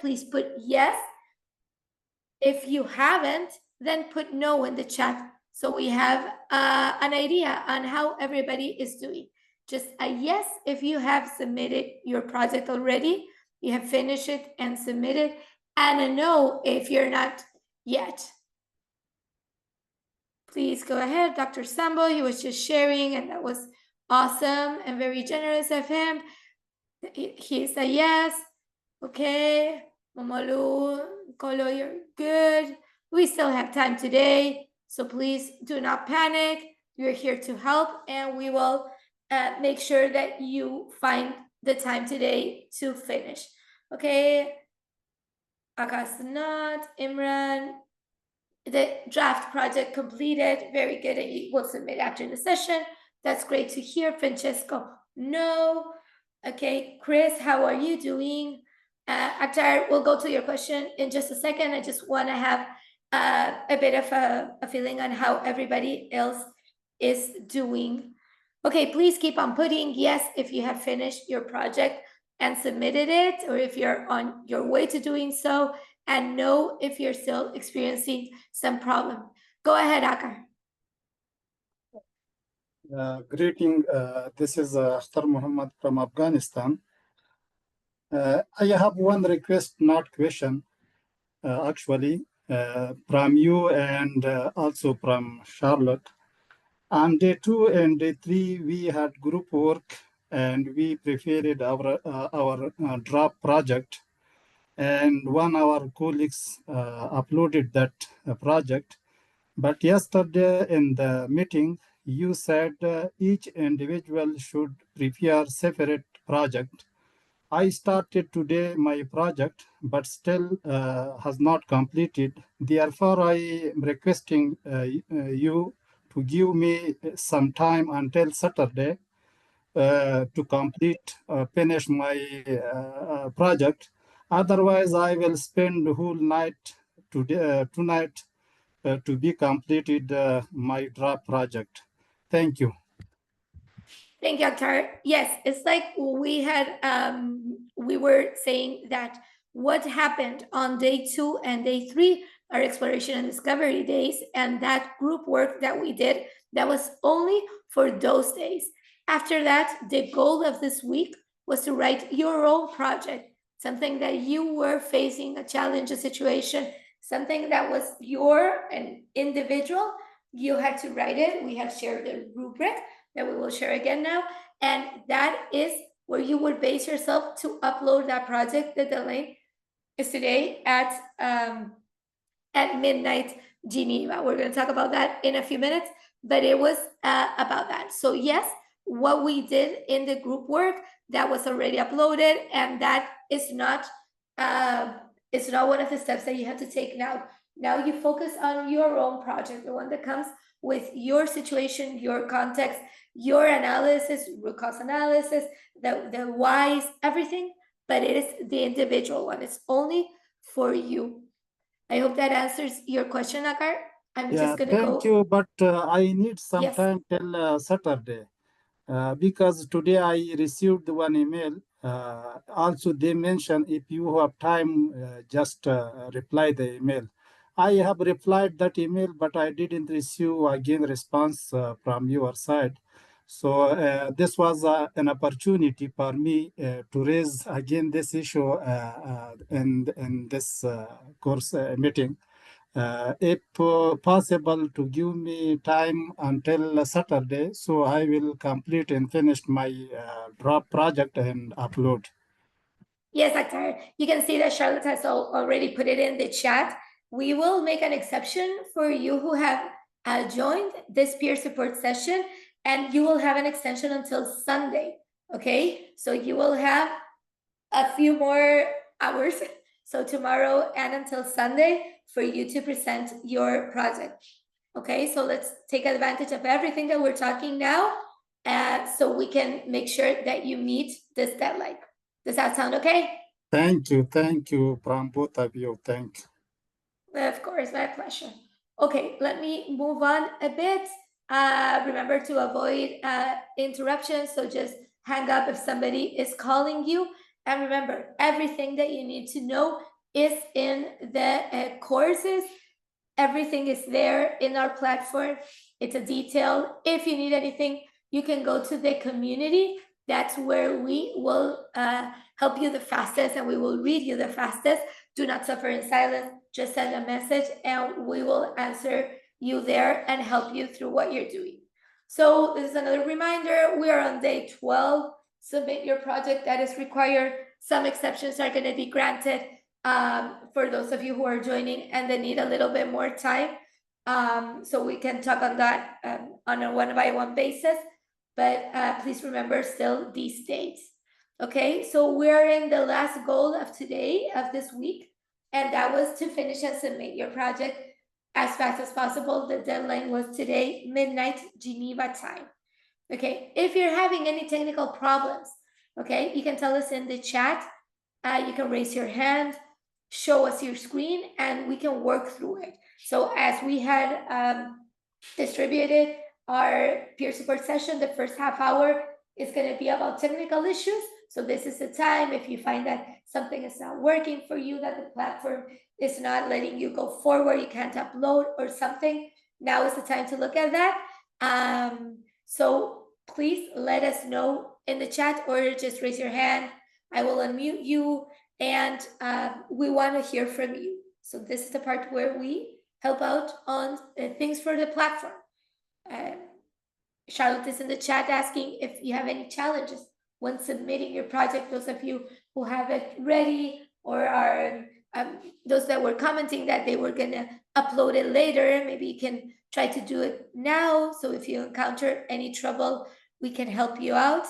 please put yes. If you haven't, then put no in the chat, so we have an idea on how everybody is doing. Just a yes if you have submitted your project already, you have finished it and submitted, and a no if you're not yet. Please go ahead, Dr. Sambo. He was just sharing, and that was awesome and very generous of him. He's a yes. Okay. Momalu, Kolo, you're good. We still have time today, so please do not panic. We're here to help, and we will make sure that you find the time today to finish. Okay. Akasanat, Imran, the draft project completed. Very good, and you will submit after the session. That's great to hear. Francesco, no. Okay, Chris, how are you doing? Akhtar, we'll go to your question in just a second. I just want to have a bit of a feeling on how everybody else is doing. Okay, please keep on putting yes if you have finished your project and submitted it, or if you're on your way to doing so, and no if you're still experiencing some problem. Go ahead, Akhtar. Greeting, this is Akhtar Muhammad from Afghanistan. I have one request, not question, actually, from you and also from Charlotte. On day 2 and day 3, we had group work and we prepared our draft project. And one of our colleagues uploaded that project. But yesterday in the meeting, you said each individual should prepare separate project. I started today my project, but still has not completed. Therefore, I am requesting you to give me some time until Saturday to complete, finish my project. Otherwise, I will spend the whole night today, tonight to be completed my draft project. Thank you. Thank you, Akhtar. Yes, it's like we had, we were saying that what happened on day 2 and day 3 are exploration and discovery days, and that group work that we did, that was only for those days. After that, the goal of this week was to write your own project, something that you were facing, a challenge, a situation, something that was your an individual. You had to write it. We have shared the rubric that we will share again now, and that is where you would base yourself to upload that project. The deadline is today at midnight Geneva. We're going to talk about that in a few minutes, but it was about that. So yes, what we did in the group work, that was already uploaded, and that is not one of the steps that you have to take now. Now you focus on your own project, the one that comes with your situation, your context, your analysis, root cause analysis, the whys, everything, but it is the individual one. It's only for you. I hope that answers your question, Akhtar. I'm just going to go. Thank you, but I need some time till Saturday. Because today I received one email. Also, they mentioned if you have time, just reply the email. I have replied that email, but I didn't receive again response from your side. So this was an opportunity for me to raise again this issue in this course meeting. If possible, to give me time until Saturday, so I will complete and finish my draft project and upload. Yes, Akhtar. You can see that Charlotte has already put it in the chat. We will make an exception for you who have joined this peer support session, and you will have an extension until Sunday, okay? So you will have a few more hours, so tomorrow and until Sunday, for you to present your project, okay? So let's take advantage of everything that we're talking now, so we can make sure that you meet this deadline. Does that sound okay? Thank you from both of you, thank you. Of course, my pleasure. Okay, let me move on a bit. Remember to avoid interruptions, so just hang up if somebody is calling you. And remember, everything that you need to know is in the courses. Everything is there in our platform. It's a detail. If you need anything, you can go to the community. That's where we will help you the fastest and we will read you the fastest. Do not suffer in silence. Just send a message and we will answer you there and help you through what you're doing. So this is another reminder. We are on day 12. Submit your project that is required. Some exceptions are going to be granted for those of you who are joining and they need a little bit more time. So we can talk on that on a one-by-one basis. But please remember still these dates. Okay, so we're in the last goal of today, of this week, and that was to finish and submit your project as fast as possible. The deadline was today, midnight Geneva time. Okay, if you're having any technical problems, okay, you can tell us in the chat. You can raise your hand, show us your screen, and we can work through it. So as we had distributed our peer support session, the first half hour is going to be about technical issues. So this is the time, if you find that something is not working for you, that the platform is not letting you go forward, you can't upload or something, now is the time to look at that. So please let us know in the chat or just raise your hand. I will unmute you and we want to hear from you. So this is the part where we help out on things for the platform. Charlotte is in the chat asking if you have any challenges when submitting your project. Those of you who have it ready or are those that were commenting that they were going to upload it later, maybe you can try to do it now. So if you encounter any trouble, we can help you out.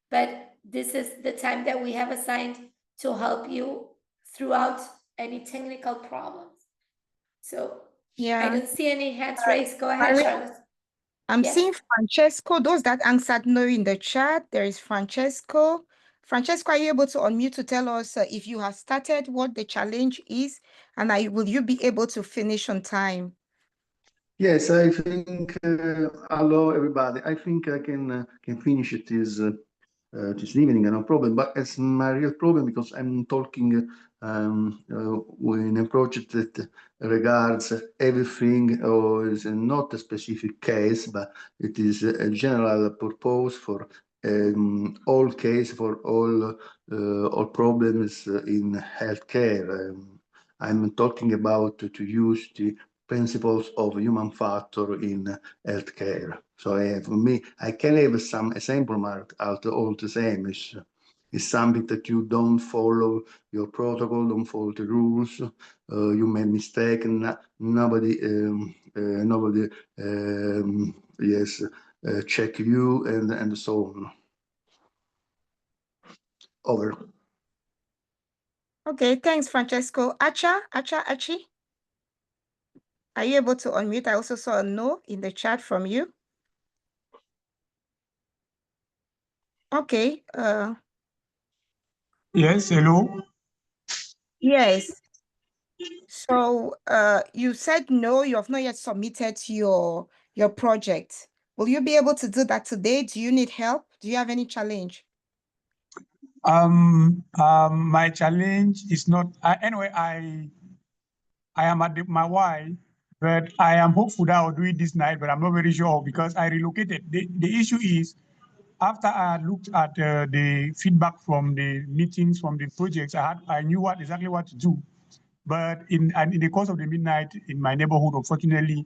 But this is the time that we have assigned to help you throughout any technical problems. So I don't see any hands raised. Go ahead, Charlotte. I'm seeing Francesco. Those that answered no in the chat, there is Francesco. Francesco, are you able to unmute to tell us if you have started, what the challenge is, and will you be able to finish on time? Yes, I think, hello everybody. I think I can finish it this evening, no problem. But it's my real problem because I'm talking in a project that regards everything, or is not a specific case, but it is a general purpose for all case for all problems in healthcare. I'm talking about to use the principles of human factor in healthcare. So for me, I can have some example all the same. It's something that you don't follow your protocol, don't follow the rules. You made mistake, and nobody check you and so on. Over. Okay, thanks, Francesco. Achi? Are you able to unmute? I also saw a no in the chat from you. Okay. Yes, hello. Yes. So you said no, you have not yet submitted your project. Will you be able to do that today? Do you need help? Do you have any challenge? My challenge is not, anyway, I am at my why, but I am hopeful that I'll do it this night, but I'm not very sure because I relocated. The issue is, after I looked at the feedback from the meetings, from the projects, I knew exactly what to do. But in the course of the midnight in my neighborhood, unfortunately,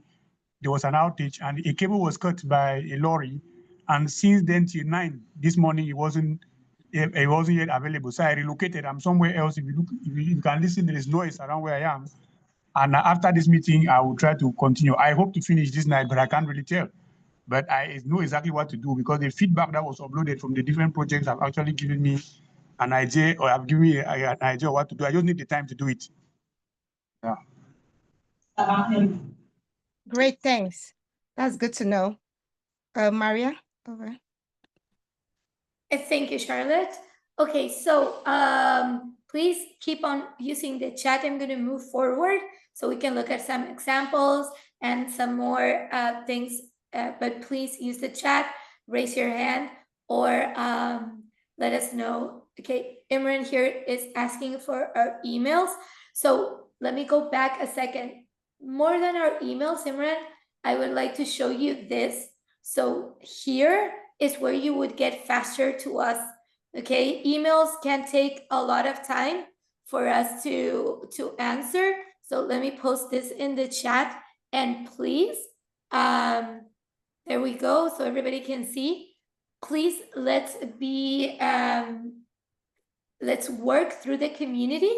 there was an outage and a cable was cut by a lorry. And since then till 9 this morning, it wasn't yet available. So I relocated. I'm somewhere else. If you can listen, there is noise around where I am. And after this meeting, I will try to continue. I hope to finish this night, but I can't really tell. But I know exactly what to do because the feedback that was uploaded from the different projects have actually given me an idea, or have given me an idea of what to do. I just need the time to do it. Yeah. Great, thanks. That's good to know. Maria, over. Thank you, Charlotte. Okay, so please keep on using the chat. I'm going to move forward so we can look at some examples and some more things, but please use the chat, raise your hand, or let us know. Okay, Imran here is asking for our emails. So let me go back a second. More than our emails, Imran, I would like to show you this. So here is where you would get faster to us. Okay, emails can take a lot of time for us to answer. So let me post this in the chat, and please, there we go, so everybody can see. Please, let's work through the community,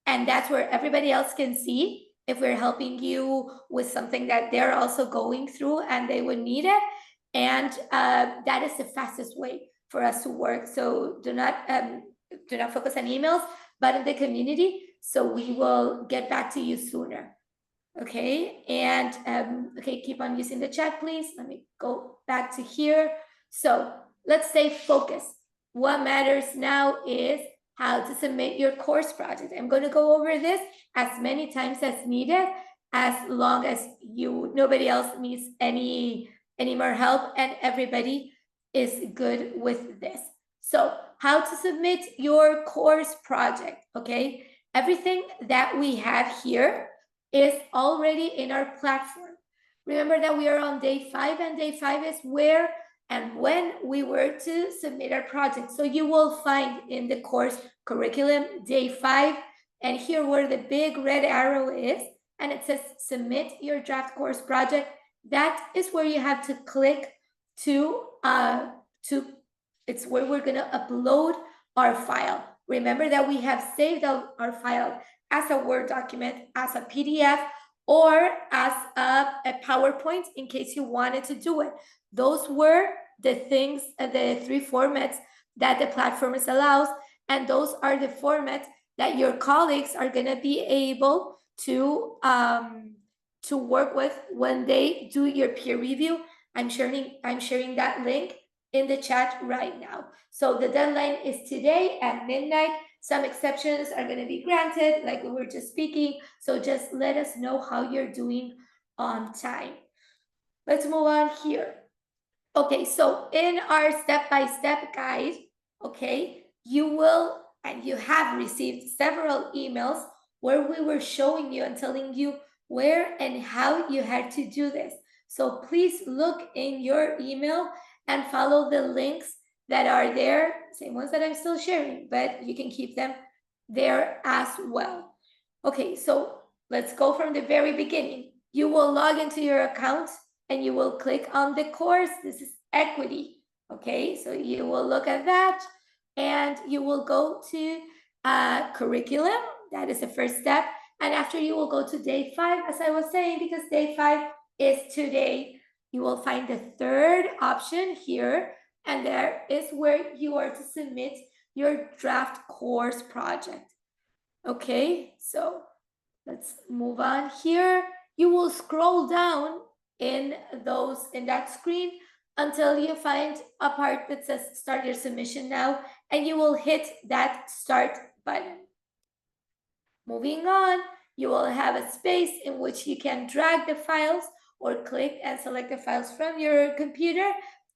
and that's where everybody else can see if we're helping you with something that they're also going through and they would need it. And that is the fastest way for us to work. So do not focus on emails, but in the community, so we will get back to you sooner. Okay, and okay, keep on using the chat, please. Let me go back to here. So let's stay focused. What matters now is how to submit your course project. I'm going to go over this as many times as needed, as long as nobody else needs any more help and everybody is good with this. So how to submit your course project, okay? Everything that we have here is already in our platform. Remember that we are on day 5, and day 5 is where and when we were to submit our project. So you will find in the course curriculum day 5, and here where the big red arrow is, and it says submit your draft course project, that is where you have to click to it's where we're going to upload our file. Remember that we have saved our file as a Word document, as a PDF, or as a PowerPoint in case you wanted to do it. Those were the things, the 3 formats that the platform allows, and those are the formats that your colleagues are going to be able to work with when they do your peer review. I'm sharing that link in the chat right now. So the deadline is today at midnight. Some exceptions are going to be granted, like we were just speaking. So just let us know how you're doing on time. Let's move on here. Okay, so in our step-by-step guide, okay, you will, and you have received several emails where we were showing you and telling you where and how you had to do this. So please look in your email and follow the links that are there, same ones that I'm still sharing, but you can keep them there as well. Okay, so let's go from the very beginning. You will log into your account and you will click on the course. This is equity. Okay, so you will look at that and you will go to curriculum. That is the first step. And after, you will go to day 5, as I was saying, because day 5 is today. You will find the third option here, and there is where you are to submit your draft course project. Okay, so let's move on here. You will scroll down in that screen until you find a part that says start your submission now, and you will hit that start button. Moving on, you will have a space in which you can drag the files or click and select the files from your computer,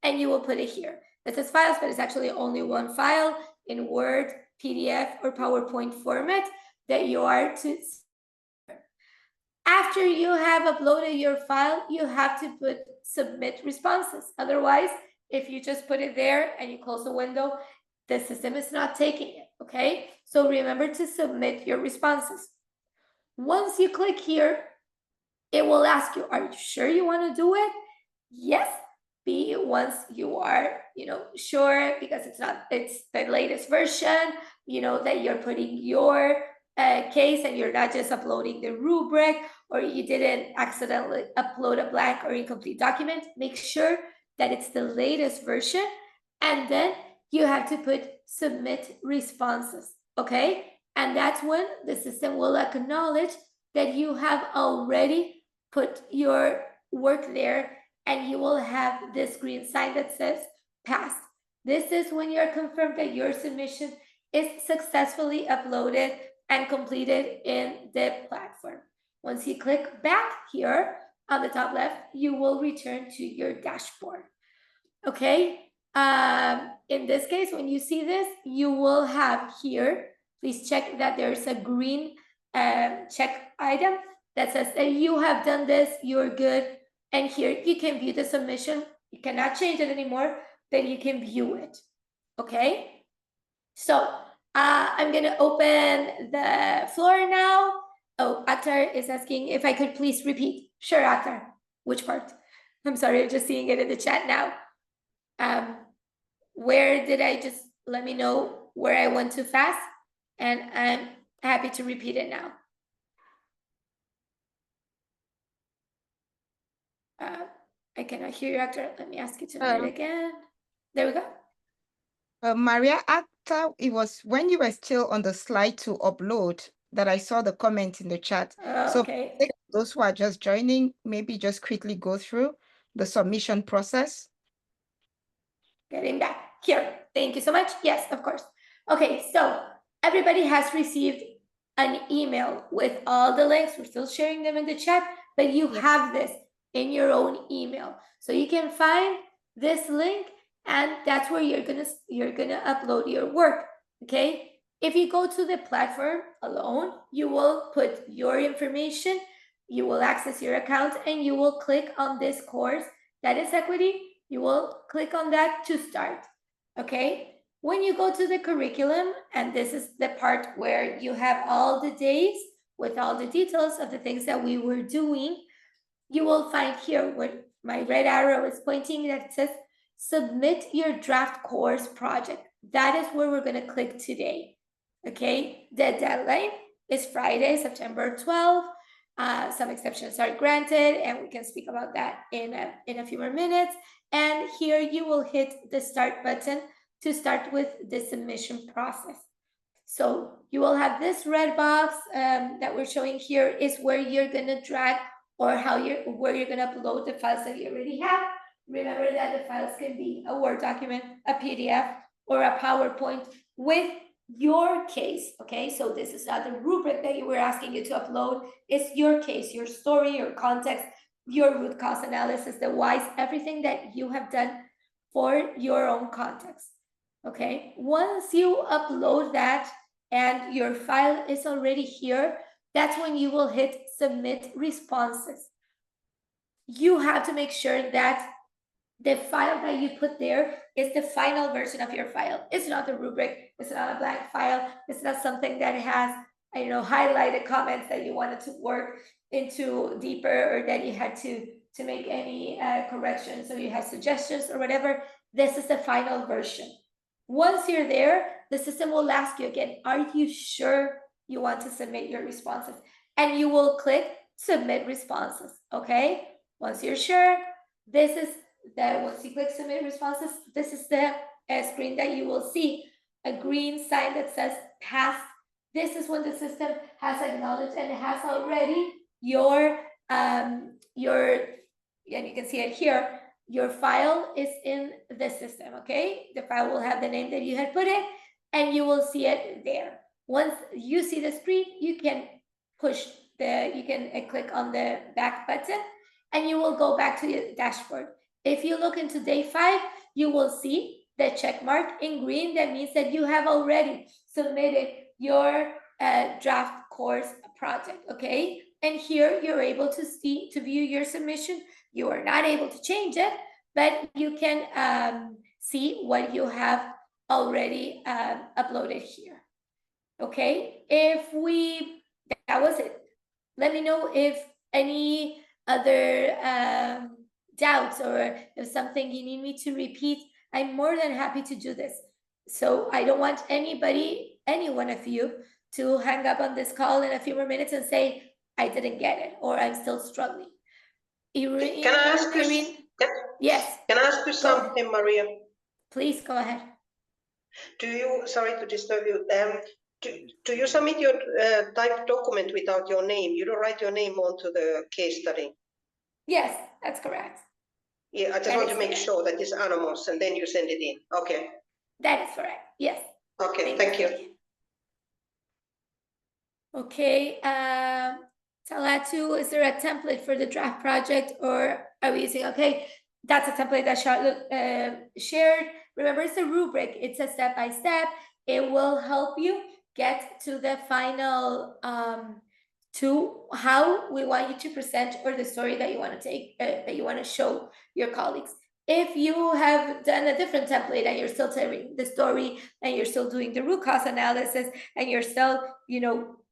and you will put it here. It says files, but it's actually only one file in Word, PDF, or PowerPoint format that you are to. After you have uploaded your file, you have to put submit responses. Otherwise, if you just put it there and you close the window, the system is not taking it, okay? So remember to submit your responses. Once you click here, it will ask you, are you sure you want to do it? Yes. B, once you are, sure, because it's the latest version, that you're putting your case and you're not just uploading the rubric, or you didn't accidentally upload a blank or incomplete document, make sure that it's the latest version, and then you have to put submit responses, okay? And that's when the system will acknowledge that you have already put your work there, and you will have this green sign that says passed. This is when you're confirmed that your submission is successfully uploaded and completed in the platform. Once you click back here on the top left, you will return to your dashboard. Okay, In this case, when you see this, you will have here, please check that there's a green check item that says that you have done this, you're good. And here you can view the submission. You cannot change it anymore, but you can view it. Okay? So I'm gonna open the floor now. Oh, Akhtar is asking if I could please repeat. Sure, Akhtar. Which part? I'm sorry, I'm just seeing it in the chat now. Where did I just let me know where I went too fast? And I'm happy to repeat it now. I cannot hear you, Akhtar. Let me ask you to read it again. There we go. Maria, after it was when you were still on the slide to upload that I saw the comment in the chat. So Okay. those who are just joining, maybe just quickly go through the submission process. Getting back here. Thank you so much. Yes, of course. Okay, so everybody has received an email with all the links. We're still sharing them in the chat, but you have this in your own email. So you can find this link, and that's where you're gonna upload your work. Okay. If you go to the platform alone, you will put your information, you will access your account, and you will click on this course that is equity. You will click on that to start. Okay. When you go to the curriculum, and this is the part where you have all the days with all the details of the things that we were doing, you will find here where my red arrow is pointing that says submit your draft course project. That is where we're going to click today. Okay, the deadline is Friday, September 12th. Some exceptions are granted, and we can speak about that in a few more minutes. And here you will hit the start button to start with the submission process. So you will have this red box that we're showing here is where you're going to drag or where you're going to upload the files that you already have. Remember that the files can be a Word document, a PDF, or a PowerPoint with your case. Okay, so this is not the rubric that you were asking you to upload. It's your case, your story, your context, your root cause analysis, the whys, everything that you have done for your own context. Okay, once you upload that and your file is already here, that's when you will hit submit responses. You have to make sure that the file that you put there is the final version of your file. It's not the rubric, it's not a blank file, it's not something that has, I don't know, highlighted comments that you wanted to work into deeper, or that you had to make any corrections, or you have suggestions or whatever. This is the final version. Once you're there, the system will ask you again, are you sure you want to submit your responses? And you will click submit responses. Okay, once you're sure, this is once you click submit responses, this is the screen that you will see, a green sign that says pass. This is when the system has acknowledged and has already your and you can see it here, your file is in the system. Okay, the file will have the name that you had put in, and you will see it there. Once you see the screen, you can click on the back button, and you will go back to your dashboard. If you look into day 5, you will see the check mark in green. That means that you have already submitted your draft course project. Okay, and here you're able to view your submission. You are not able to change it, but you can see what you have already uploaded here. Okay, that was it. Let me know if any other doubts, or if something you need me to repeat. I'm more than happy to do this. So I don't want any one of you to hang up on this call in a few more minutes and say, I didn't get it, or I'm still struggling. Can I ask you? Yes. Can I ask you something, Maria? Please go ahead. Sorry to disturb you. Do you submit your typed document without your name? You don't write your name onto the case study? Yes, that's correct. Yeah, I just want to make sure that it's anonymous, and then you send it in. Okay. That is correct. Yes. Okay, thank you. Okay, Talatu, is there a template for the draft project, or are we using, okay, that's a template that Charlotte shared. Remember, it's a rubric. It's a step-by-step. It will help you get to the final, to how we want you to present, or the story that you want to take, that you want to show your colleagues. If you have done a different template and you're still telling the story and you're still doing the root cause analysis and you're still,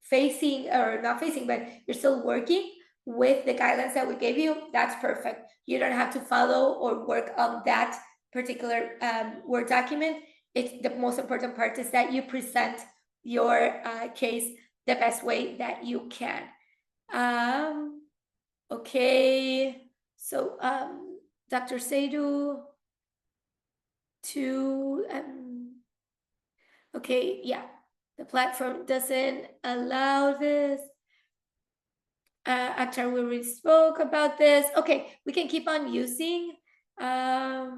facing, or not facing, but you're still working with the guidelines that we gave you, that's perfect. You don't have to follow or work on that particular Word document. It's the most important part is that you present your case the best way that you can. Okay, so Dr. Seydu, okay, yeah, the platform doesn't allow this. Akhtar, we already spoke about this. Okay, we can keep on using the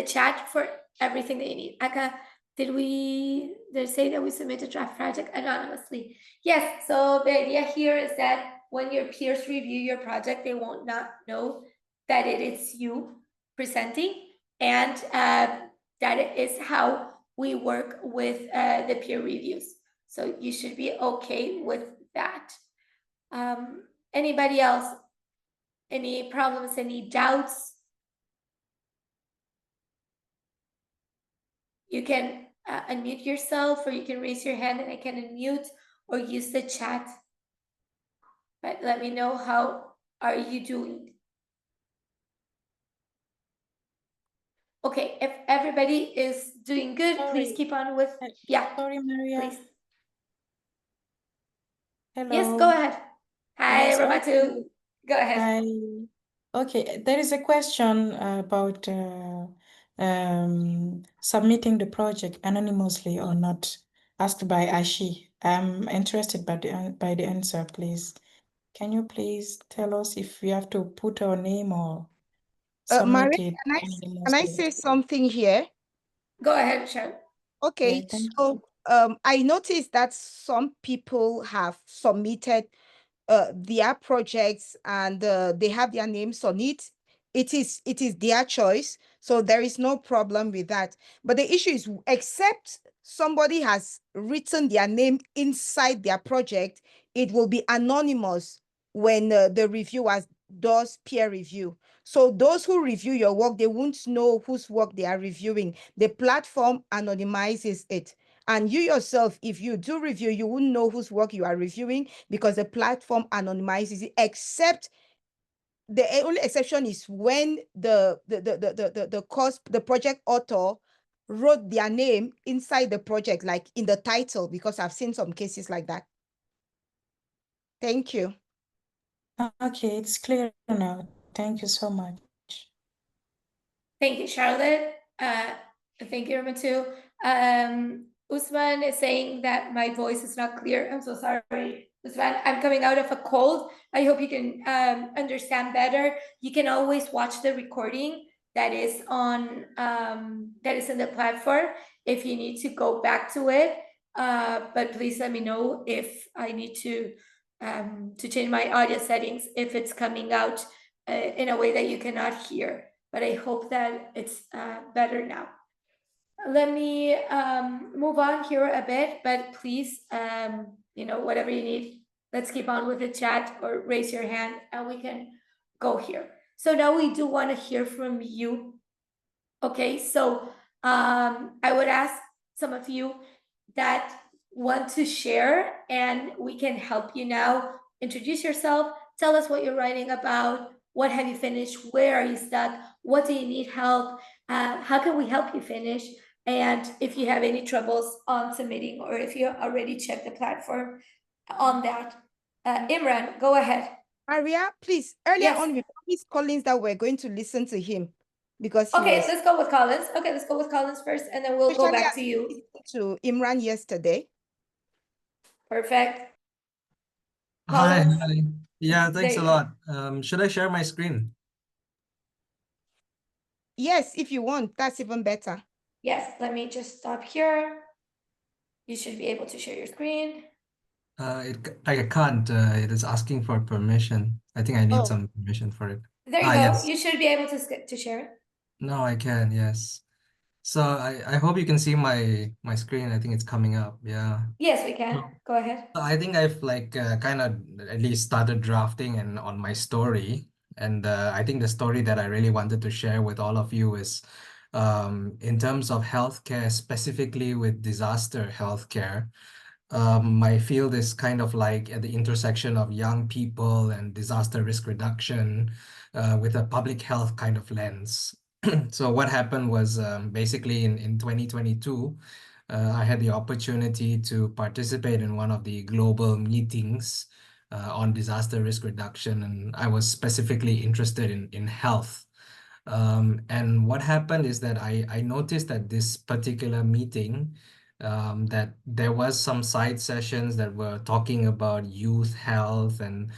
chat for everything that you need. Aka, did they say that we submit a draft project anonymously? Yes, so the idea here is that when your peers review your project, they won't not know that it is you presenting, and that is how we work with the peer reviews. So you should be okay with that. Anybody else? Any problems, any doubts? You can unmute yourself, or you can raise your hand and I can unmute, or use the chat. But let me know, how are you doing? Okay, if everybody is doing good, please keep on with, yeah. Sorry, Maria. Please. Hello. Yes, go ahead. Hi, Yes, Ramatu. okay. Go ahead. Hi. Okay, there is a question about submitting the project anonymously or not, asked by Ashi. I'm interested by the answer, please. Can you please tell us if we have to put our name or Maria, submit it can I anonymously? say something here? Go ahead, Sharon. Okay, Yeah, thank so I noticed that some people have submitted their projects, and they have their names on it. It is their choice, so there is no problem with that. But the issue is, except somebody has written their name inside their project, it will be anonymous when the reviewer does peer review. So those who review your work, they won't know whose work they are reviewing. The platform anonymizes it. And you yourself, if you do review, you wouldn't know whose work you are reviewing, because the platform anonymizes it, except the only exception is when the project author wrote their name inside the project, like in the title, because I've seen some cases like that. Thank you. Okay, it's clear now. Thank you so much. Thank you, Charlotte. Thank you, Ramatu. Usman is saying that my voice is not clear. I'm so sorry, Usman. I'm coming out of a cold. I hope you can understand better. You can always watch the recording that is on that is in the platform if you need to go back to it. But please let me know if I need to change my audio settings if it's coming out in a way that you cannot hear. But I hope that it's better now. Let me move on here a bit, but please, whatever you need, let's keep on with the chat or raise your hand and we can go here. So now we do want to hear from you. Okay, so I would ask some of you that want to share, and we can help you now. Introduce yourself, tell us what you're writing about, what have you finished, where are you stuck, what do you need help, how can we help you finish, and if you have any troubles on submitting, or if you already checked the platform on that. Imran, go ahead. Maria, please, earlier Yes. on we promised Collins that we're going to listen to him, because he Okay, was let's go with Collins. Okay, let's go with Collins first, and then we'll go especially back as to you. we listened to Imran yesterday. Perfect. Hi, Collins? hi. Yeah, There thanks you a go. lot. Should I share my screen? Yes, if you want, that's even better. Yes, let me just stop here. You should be able to share your screen. I can't. It is asking for permission. I think I need Oh. some permission for it. There you go. Yes. You should be able to share it. No, I can, yes. So I hope you can see my screen. I think it's coming up. Yeah. Yes, we can. Go ahead. I think I've like kind of at least started drafting and on my story. And I think the story that I really wanted to share with all of you is in terms of healthcare, specifically with disaster healthcare. My field is kind of like at the intersection of young people and disaster risk reduction with a public health kind of lens. So what happened was basically in 2022, I had the opportunity to participate in one of the global meetings on disaster risk reduction, and I was specifically interested in health. And what happened is that I noticed at this particular meeting that there was some side sessions that were talking about youth health and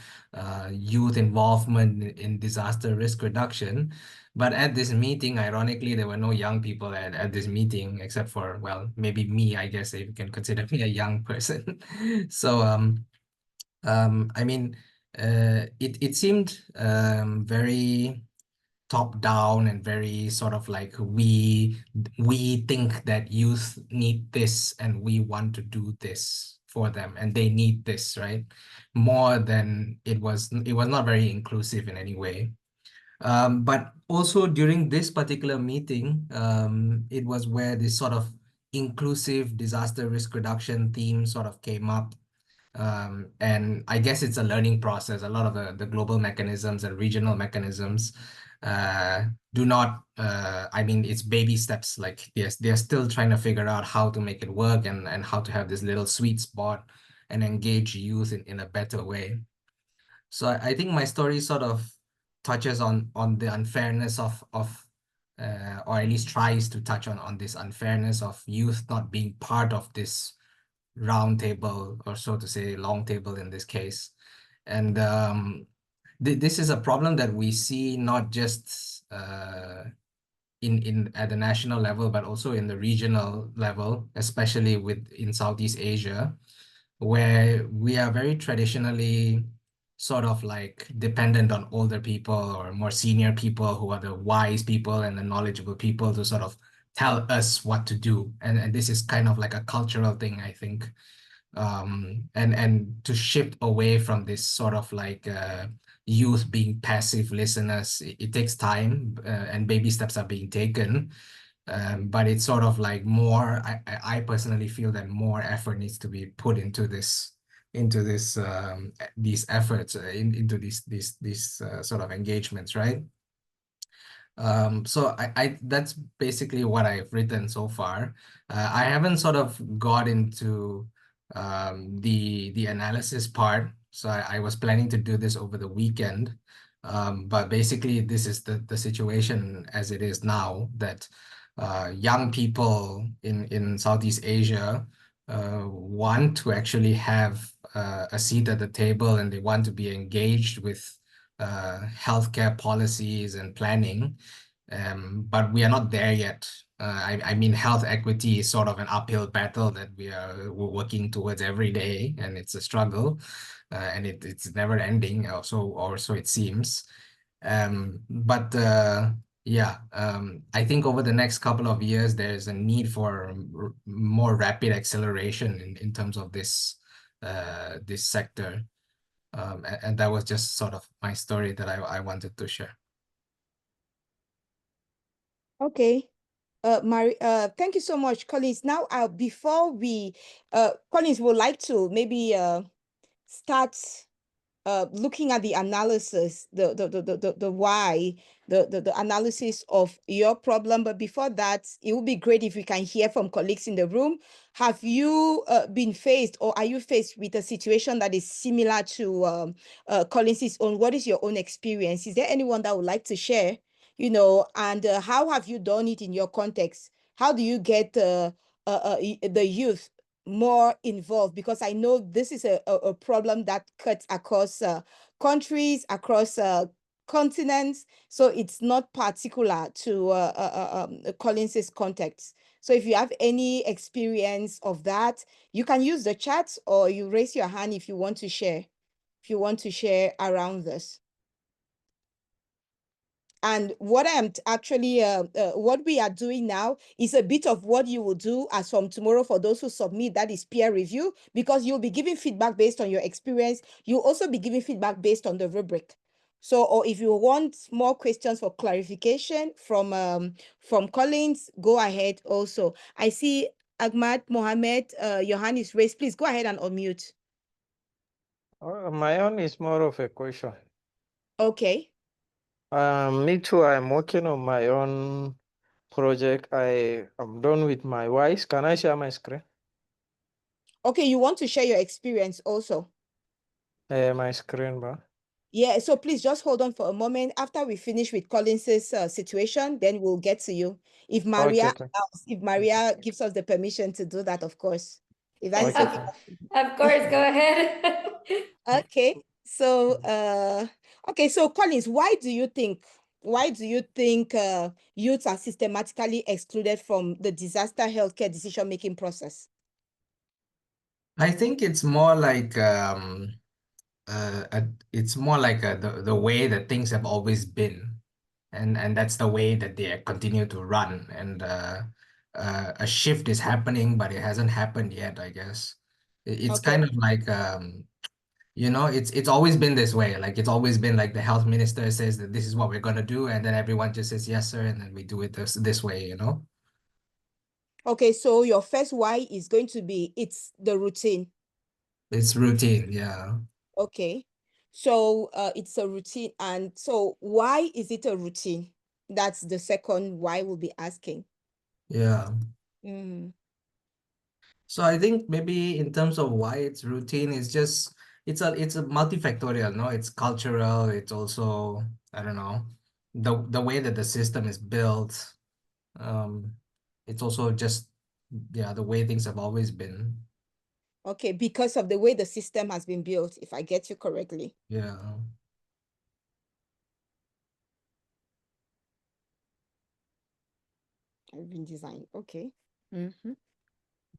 youth involvement in disaster risk reduction. But at this meeting, ironically, there were no young people at this meeting except for, well, maybe me, I guess, if you can consider me a young person. So, I mean, it seemed very top down and very sort of like we think that youth need this and we want to do this for them and they need this, right? More than it was not very inclusive in any way. But also during this particular meeting, it was where this sort of inclusive disaster risk reduction theme sort of came up. And I guess it's a learning process. A lot of the global mechanisms and regional mechanisms do not, I mean, it's baby steps. Like they're still trying to figure out how to make it work and how to have this little sweet spot and engage youth in a better way. So I think my story sort of touches on the unfairness of or at least tries to touch on this unfairness of youth not being part of this round table, or so to say, long table in this case. And this is a problem that we see not just in at the national level, but also in the regional level, especially in Southeast Asia, where we are very traditionally sort of like dependent on older people or more senior people who are the wise people and the knowledgeable people to sort of tell us what to do. And this is kind of like a cultural thing, I think. And to shift away from this sort of like youth being passive listeners, it takes time and baby steps are being taken. But it's sort of like more, I personally feel that more effort needs to be put into these efforts, into these sort of engagements, right? So I that's basically what I've written so far. I haven't sort of got into the analysis part. So I was planning to do this over the weekend. But basically this is the situation as it is now, that young people in Southeast Asia want to actually have a seat at the table, and they want to be engaged with healthcare policies and planning, but we are not there yet. I mean, health equity is sort of an uphill battle that we're working towards every day, and it's a struggle, and it's never ending, or so it seems. But yeah, I think over the next couple of years, there's a need for more rapid acceleration in terms of this sector. And that was just sort of my story that I wanted to share. Okay. Thank you so much, Collins. Now, before we, Collins would like to maybe start looking at the analysis, the why, the analysis of your problem. But before that, it would be great if we can hear from colleagues in the room. Have you been faced, or are you faced with a situation that is similar to Collins's own? What is your own experience? Is there anyone that would like to share? And how have you done it in your context? How do you get the youth more involved? Because I know this is a problem that cuts across countries, across continents. So it's not particular to Collins's context. So if you have any experience of that, you can use the chat, or you raise your hand if you want to share, around this. And what I am actually, what we are doing now is a bit of what you will do as from tomorrow for those who submit, that is peer review, because you'll be giving feedback based on your experience. You'll also be giving feedback based on the rubric. So, or if you want more questions for clarification from Collins, go ahead also. I see Ahmad Mohammed, your hand is raised. Please go ahead and unmute. My own is more of a question. Okay. Me too, I'm working on my own project. I am done with my wife. Can I share my screen? Okay, you want to share your experience also? My screen bar. Yeah, so please just hold on for a moment. After we finish with Collins's situation, then we'll get to you. If Maria Okay. if Maria gives us the permission to do that, of course. If that is Okay. okay. Of course, go ahead. Okay. So okay, so Collins, why do you think youths are systematically excluded from the disaster healthcare decision-making process? I think it's more like it's more like the way that things have always been, and that's the way that they continue to run. And a shift is happening, but it hasn't happened yet, I guess. It's Okay. kind of like it's always been this way. Like it's always been like the health minister says that this is what we're gonna do, and then everyone just says yes, sir, and then we do it this way, you know? Okay, so your first why is going to be it's the routine. It's routine, yeah. Okay. So it's a routine. And so why is it a routine? That's the second why we'll be asking. Yeah. Mm. So I think maybe in terms of why it's routine, it's a multifactorial, no? It's cultural, it's also, I don't know, the way that the system is built. Um, it's also just the way things have always been. Okay, because of the way the system has been built, if I get you correctly. Yeah. Has been designed. Okay. Mm-hmm.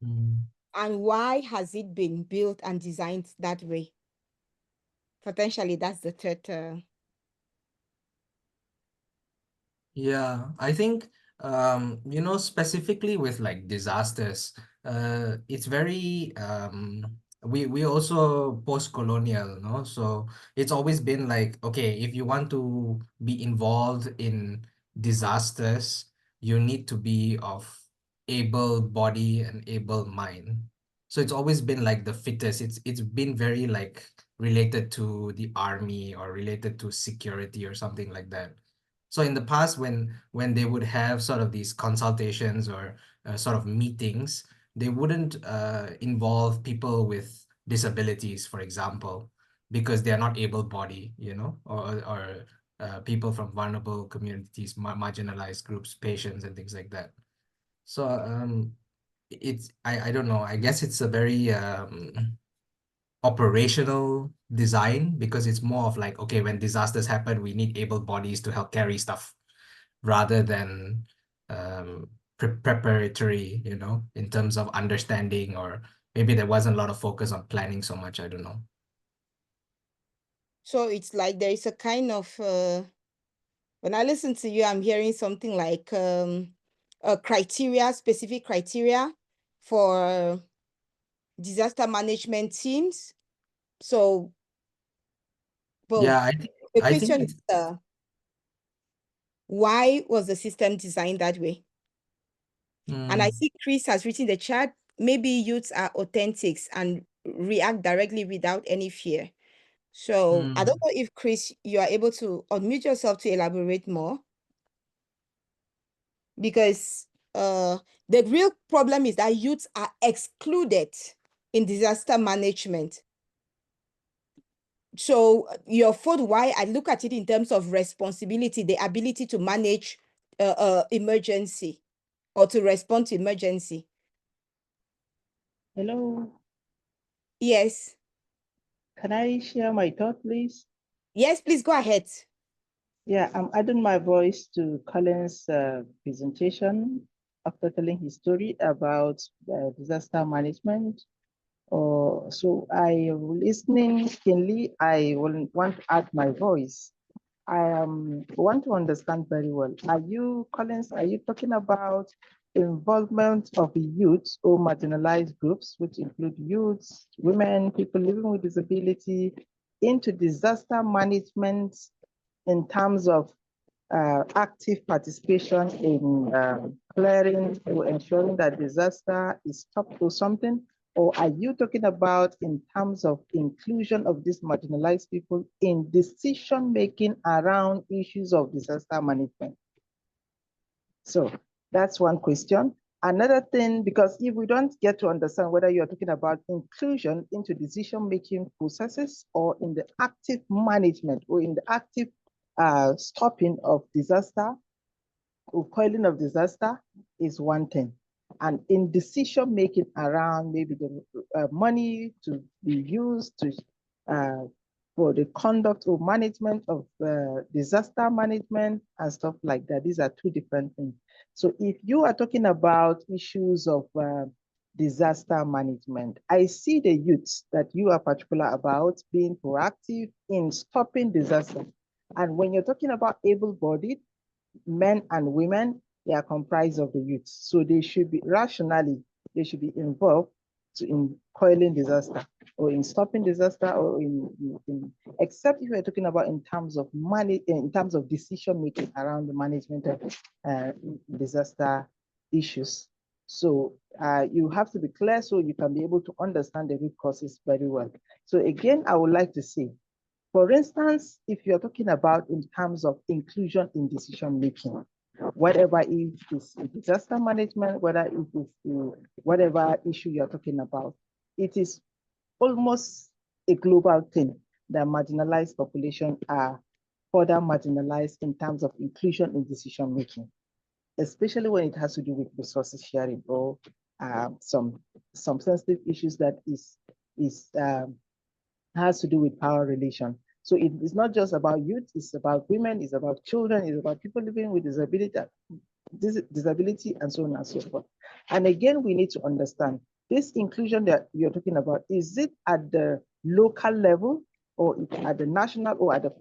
Mm. And why has it been built and designed that way? Potentially, that's the third. Yeah, I think specifically with like disasters, it's very we also post-colonial, no? So it's always been like, okay, if you want to be involved in disasters, you need to be of able body and able mind. So it's always been like the fittest. It's been very like related to the army or related to security or something like that. So in the past, when they would have sort of these consultations or sort of meetings, they wouldn't involve people with disabilities, for example, because they are not able-bodied, or people from vulnerable communities, marginalized groups, patients, and things like that. So I don't know. I guess it's a very operational design because it's more of like, okay, when disasters happen, we need able bodies to help carry stuff rather than preparatory, in terms of understanding, or maybe there wasn't a lot of focus on planning so much. I don't know. So it's like there is a kind of when I listen to you, I'm hearing something like a specific criteria for disaster management teams. So, well, Yeah, the I think question it's is, why was the system designed that way? And I see Chris has written the chat, maybe youths are authentics and react directly without any fear. So I don't know if Chris, you are able to unmute yourself to elaborate more, because the real problem is that youths are excluded in disaster management. So your fourth why, I look at it in terms of responsibility, the ability to manage emergency or to respond to emergency. Hello, Yes. can I share my thought, please? Yes, please go ahead. Yeah, I'm adding my voice to Colin's presentation after telling his story about disaster management. So I listening keenly, I will want to add my voice. I want to understand very well. Are you, Collins, are you talking about involvement of youth or marginalized groups, which include youths, women, people living with disability, into disaster management in terms of active participation in clearing or ensuring that disaster is stopped or something? Or are you talking about in terms of inclusion of these marginalized people in decision-making around issues of disaster management? So that's one question. Another thing, because if we don't get to understand whether you're talking about inclusion into decision-making processes or in the active management or in the active stopping of disaster, coiling of disaster is one thing. And in decision making around maybe the money to be used to for the conduct or management of disaster management and stuff like that, these are two different things. So if you are talking about issues of disaster management, I see the youths that you are particular about being proactive in stopping disaster. And when you're talking about able-bodied, men and women, they are comprised of the youth. So they should be rationally, they should be involved in coiling disaster or in stopping disaster or except if we're talking about in terms of money, in terms of decision making around the management of disaster issues. So you have to be clear so you can be able to understand the root causes very well. So again, I would like to say, for instance, if you're talking about in terms of inclusion in decision making, whatever it is disaster management, whether it is whatever issue you're talking about, it is almost a global thing that marginalized population are further marginalized in terms of inclusion in decision making, especially when it has to do with resources sharing or some sensitive issues that has to do with power relation. So it is not just about youth, it's about women, it's about children, it's about people living with disability and so on and so forth. And again, we need to understand this inclusion that you're talking about, is it at the local level or at the national or at the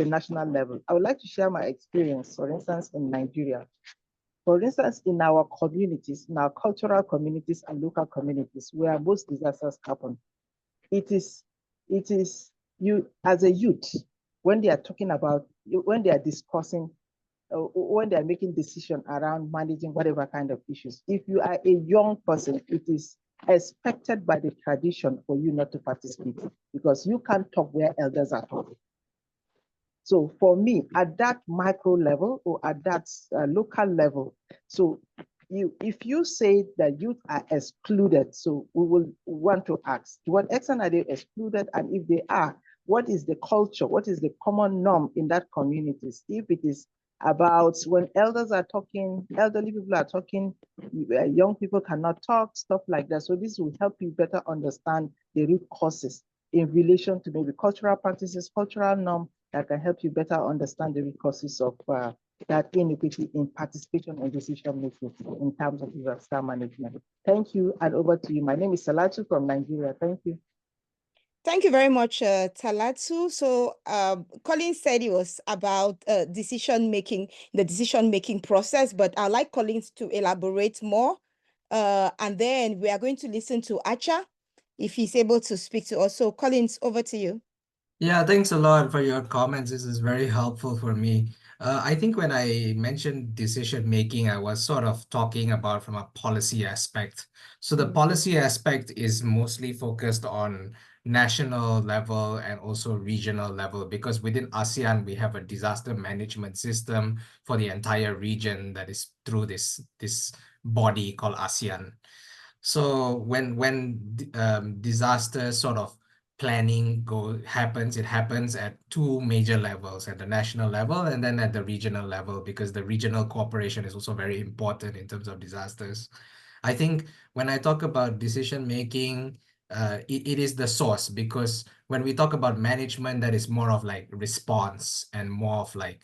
national level? I would like to share my experience, for instance, in Nigeria. For instance, in our communities, in our cultural communities and local communities where most disasters happen, it is you as a youth, when they are talking about, when they are discussing, when they are making decisions around managing whatever kind of issues, if you are a young person, it is expected by the tradition for you not to participate because you can't talk where elders are talking. So for me, at that micro level or at that local level, so if you say that youth are excluded, so we will want to ask, to what extent are they excluded? And if they are, what is the culture? What is the common norm in that communities? If it is about when elders are talking, elderly people are talking, young people cannot talk, stuff like that. So this will help you better understand the root causes in relation to maybe cultural practices, cultural norm, that can help you better understand the root causes of that inequity in participation and decision making in terms of disaster management. Thank you, and over to you. My name is Salatu from Nigeria. Thank you. Thank you very much, Talatu. So Colin said it was about decision-making, the decision-making process, but I'd like Collins to elaborate more. And then we are going to listen to Acha, if he's able to speak to us. So Collins, over to you. Yeah, thanks a lot for your comments. This is very helpful for me. I think when I mentioned decision making, I was sort of talking about from a policy aspect. So the policy aspect is mostly focused on national level and also regional level, because within ASEAN, we have a disaster management system for the entire region that is through this body called ASEAN. So when disaster sort of planning happens, it happens at two major levels, at the national level and then at the regional level, because the regional cooperation is also very important in terms of disasters. I think when I talk about decision making, it is the source, because when we talk about management, that is more of like response and more of like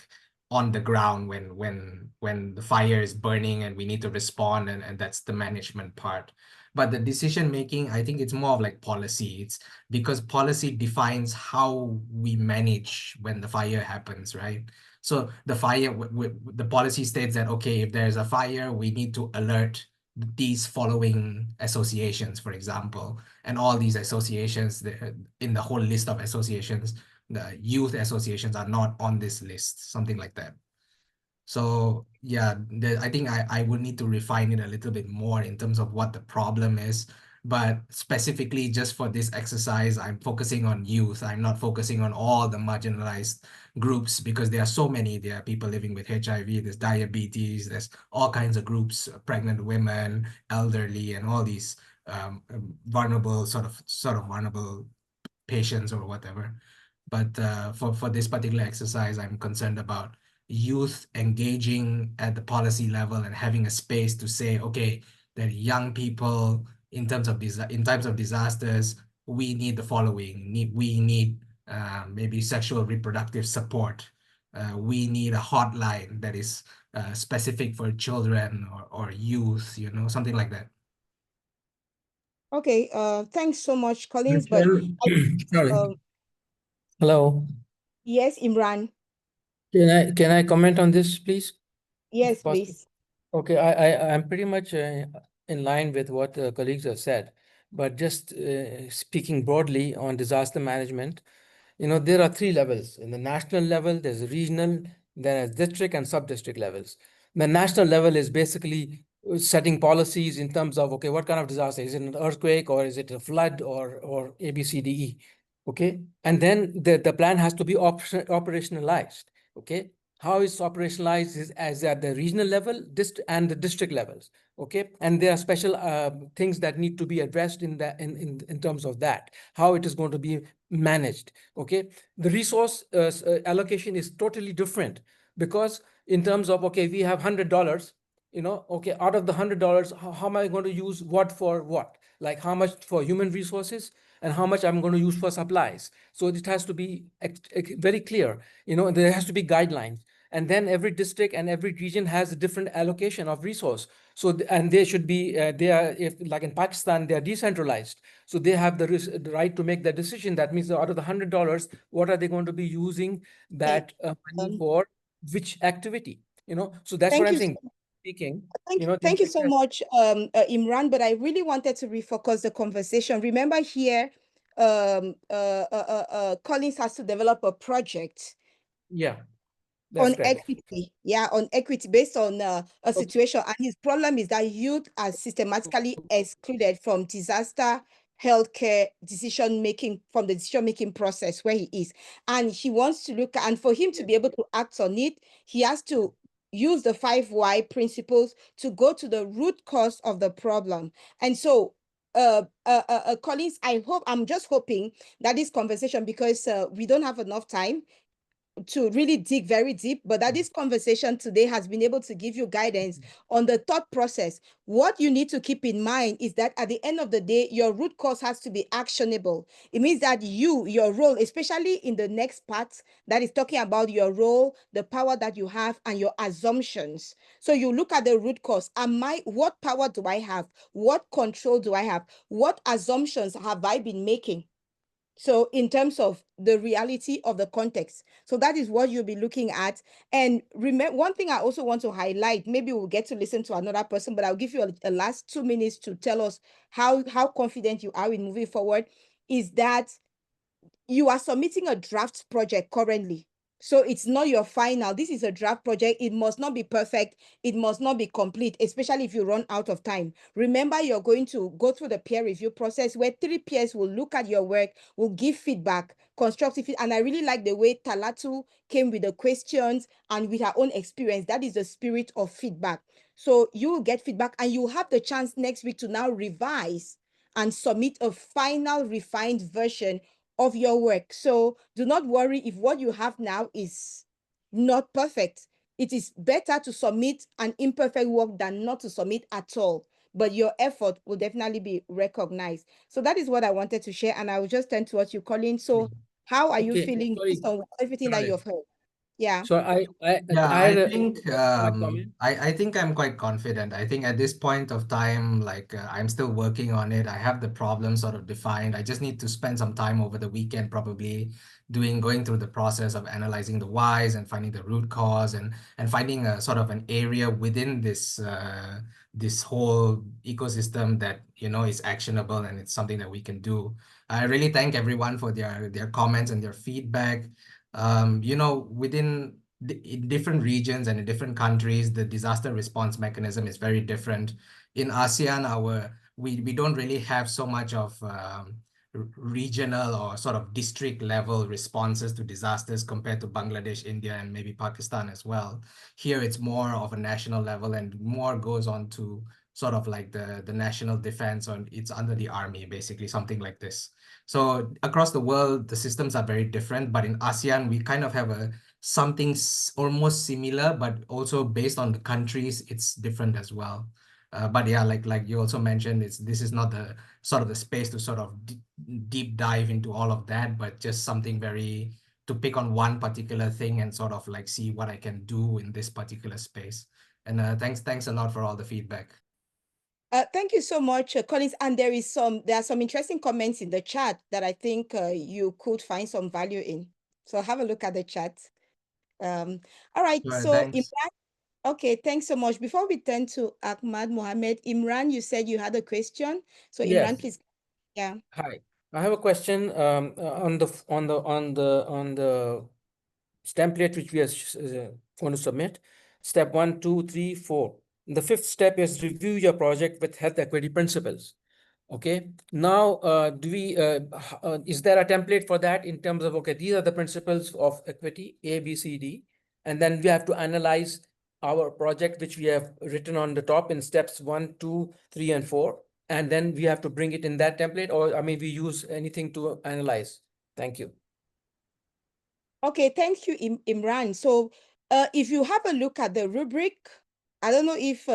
on the ground when the fire is burning and we need to respond, and that's the management part. But the decision making, I think it's more of like policy. It's because policy defines how we manage when the fire happens, right? So the the policy states that, okay, if there's a fire, we need to alert these following associations, for example, and all these associations, in the whole list of associations, the youth associations are not on this list, something like that. So yeah, I think I would need to refine it a little bit more in terms of what the problem is. But specifically just for this exercise, I'm focusing on youth. I'm not focusing on all the marginalized groups because there are so many. There are people living with HIV, there's diabetes, there's all kinds of groups, pregnant women, elderly, and all these vulnerable sort of vulnerable patients or whatever. But for this particular exercise, I'm concerned about youth engaging at the policy level and having a space to say, okay, that young people in terms of disasters, we need the following. We need maybe sexual reproductive support. We need a hotline that is specific for children or youth, something like that. Okay, thanks so much, Collins. But Sorry. um, Hello. yes, Imran. Can I comment on this, please? Yes, Possible? please. Okay, I'm pretty much in line with what colleagues have said, but just speaking broadly on disaster management, there are three levels. In the national level, there's regional, there's district and sub-district levels. The national level is basically setting policies in terms of, okay, what kind of disaster? Is it an earthquake or is it a flood or A, B, C, D, E? Okay, and then the plan has to be operationalized. Okay, how it's operationalized is as at the regional level and the district levels. Okay, and there are special things that need to be addressed in that in terms of that, how it is going to be managed. Okay, the resource allocation is totally different because in terms of, okay, we have $100, okay, out of the $100, how am I going to use what for what? Like how much for human resources and how much I'm going to use for supplies. So it has to be very clear, there has to be guidelines. And then every district and every region has a different allocation of resource. So, and they should be, they are, if like in Pakistan, they are decentralized. So they have the right to make that decision. That means out of the $100, what are they going to be using that money for which activity? So that's what Thank I'm you. saying. Speaking, Thank you so much, Imran. But I really wanted to refocus the conversation. Remember here, Collins has to develop a project. Yeah. That's On correct. equity, on equity based on a situation. And his problem is that youth are systematically excluded from disaster healthcare decision-making, from the decision-making process where he is. And he wants to look, and for him to be able to act on it, he has to use the 5 why principles to go to the root cause of the problem. And so Collins, I'm just hoping that this conversation, because we don't have enough time to really dig very deep, but that this conversation today has been able to give you guidance on the thought process. What you need to keep in mind is that at the end of the day, your root cause has to be actionable. It means that your role, especially in the next part that is talking about your role, the power that you have, and your assumptions. So you look at the root cause. What power do I have? What control do I have? What assumptions have I been making? So in terms of the reality of the context. So that is what you'll be looking at. And remember, one thing I also want to highlight, maybe we'll get to listen to another person, but I'll give you a last 2 minutes to tell us how confident you are in moving forward, is that you are submitting a draft project currently. So it's not your final. This is a draft project. It must not be perfect. It must not be complete, especially if you run out of time. Remember, you're going to go through the peer review process where 3 peers will look at your work, will give feedback, constructive. And I really like the way Talatu came with the questions and with her own experience. That is the spirit of feedback. So you will get feedback and you will have the chance next week to now revise and submit a final refined version of your work. So do not worry if what you have now is not perfect. It is better to submit an imperfect work than not to submit at all. But your effort will definitely be recognized. So that is what I wanted to share. And I will just turn towards you, Colin. So how are you feeling based on everything that you have heard? Yeah. So Yeah, I I had think a comment. I think I'm quite confident. I think at this point of time, like I'm still working on it. I have the problem sort of defined. I just need to spend some time over the weekend, probably going through the process of analyzing the whys and finding the root cause and finding a sort of an area within this whole ecosystem that is actionable and it's something that we can do. I really thank everyone for their comments and their feedback. Within in different regions and in different countries, the disaster response mechanism is very different. In ASEAN, we don't really have so much of regional or sort of district level responses to disasters compared to Bangladesh, India, and maybe Pakistan as well. Here, it's more of a national level and more goes on to sort of like the national defense, or it's under the army, basically, something like this. So across the world, the systems are very different, but in ASEAN, we kind of have something almost similar, but also based on the countries, it's different as well. But yeah, like you also mentioned, this is not the sort of the space to sort of deep dive into all of that, but just something very to pick on one particular thing and sort of like see what I can do in this particular space. And thanks a lot for all the feedback. Thank you so much, Collins. And there are some interesting comments in the chat that I think you could find some value in. So have a look at the chat. All right. Sure, So thanks. Imran, okay, thanks so much. Before we turn to Ahmad Mohammed, Imran, you said you had a question. So Yes. Imran, please. Yeah. Hi. I have a question on the template which we are going to submit. Step 1, 2, 3, 4. The fifth step is review your project with health equity principles. Okay. Now, is there a template for that in terms of, okay, these are the principles of equity, A, B, C, D, and then we have to analyze our project, which we have written on the top in steps 1, 2, 3, and 4, and then we have to bring it in that template, or I mean, we use anything to analyze. Thank you. Okay, thank you, Imran. So if you have a look at the rubric, I don't know if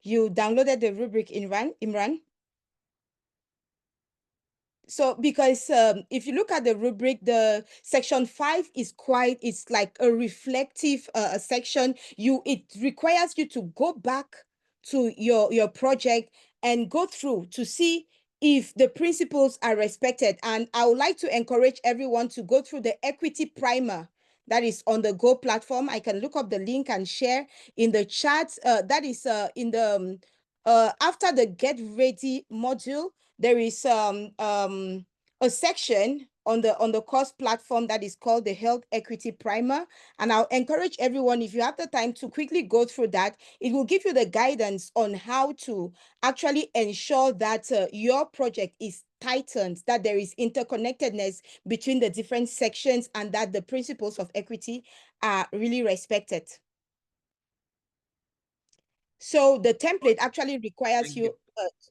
you downloaded the rubric, Imran. So because if you look at the rubric, the section 5 is it's like a reflective section. It requires you to go back to your project and go through to see if the principles are respected. And I would like to encourage everyone to go through the equity primer that is on the Go platform. I can look up the link and share in the chat. That is in the after the get ready module, there is a section on the course platform that is called the Health Equity Primer. And I'll encourage everyone, if you have the time, to quickly go through that. It will give you the guidance on how to actually ensure that your project is tightened, that there is interconnectedness between the different sections, and that the principles of equity are really respected. So the template actually requires you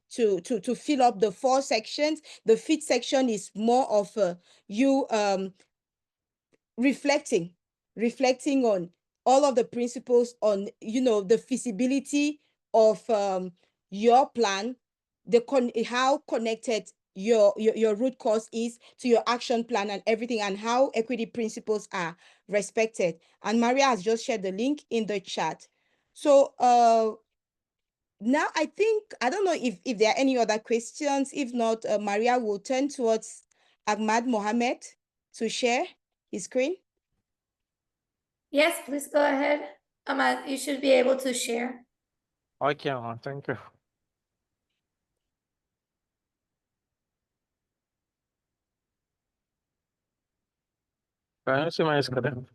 to fill up the 4 sections. The 5th section is more of you reflecting on all of the principles on the feasibility of your plan, how connected your root cause is to your action plan and everything, and how equity principles are respected. And Maria has just shared the link in the chat. So now I think, I don't know if there are any other questions. If not, Maria will turn towards Ahmad Mohammed to share his screen. Yes, please go ahead. Ahmad, you should be able to share. Okay, thank you. Can you see my screen?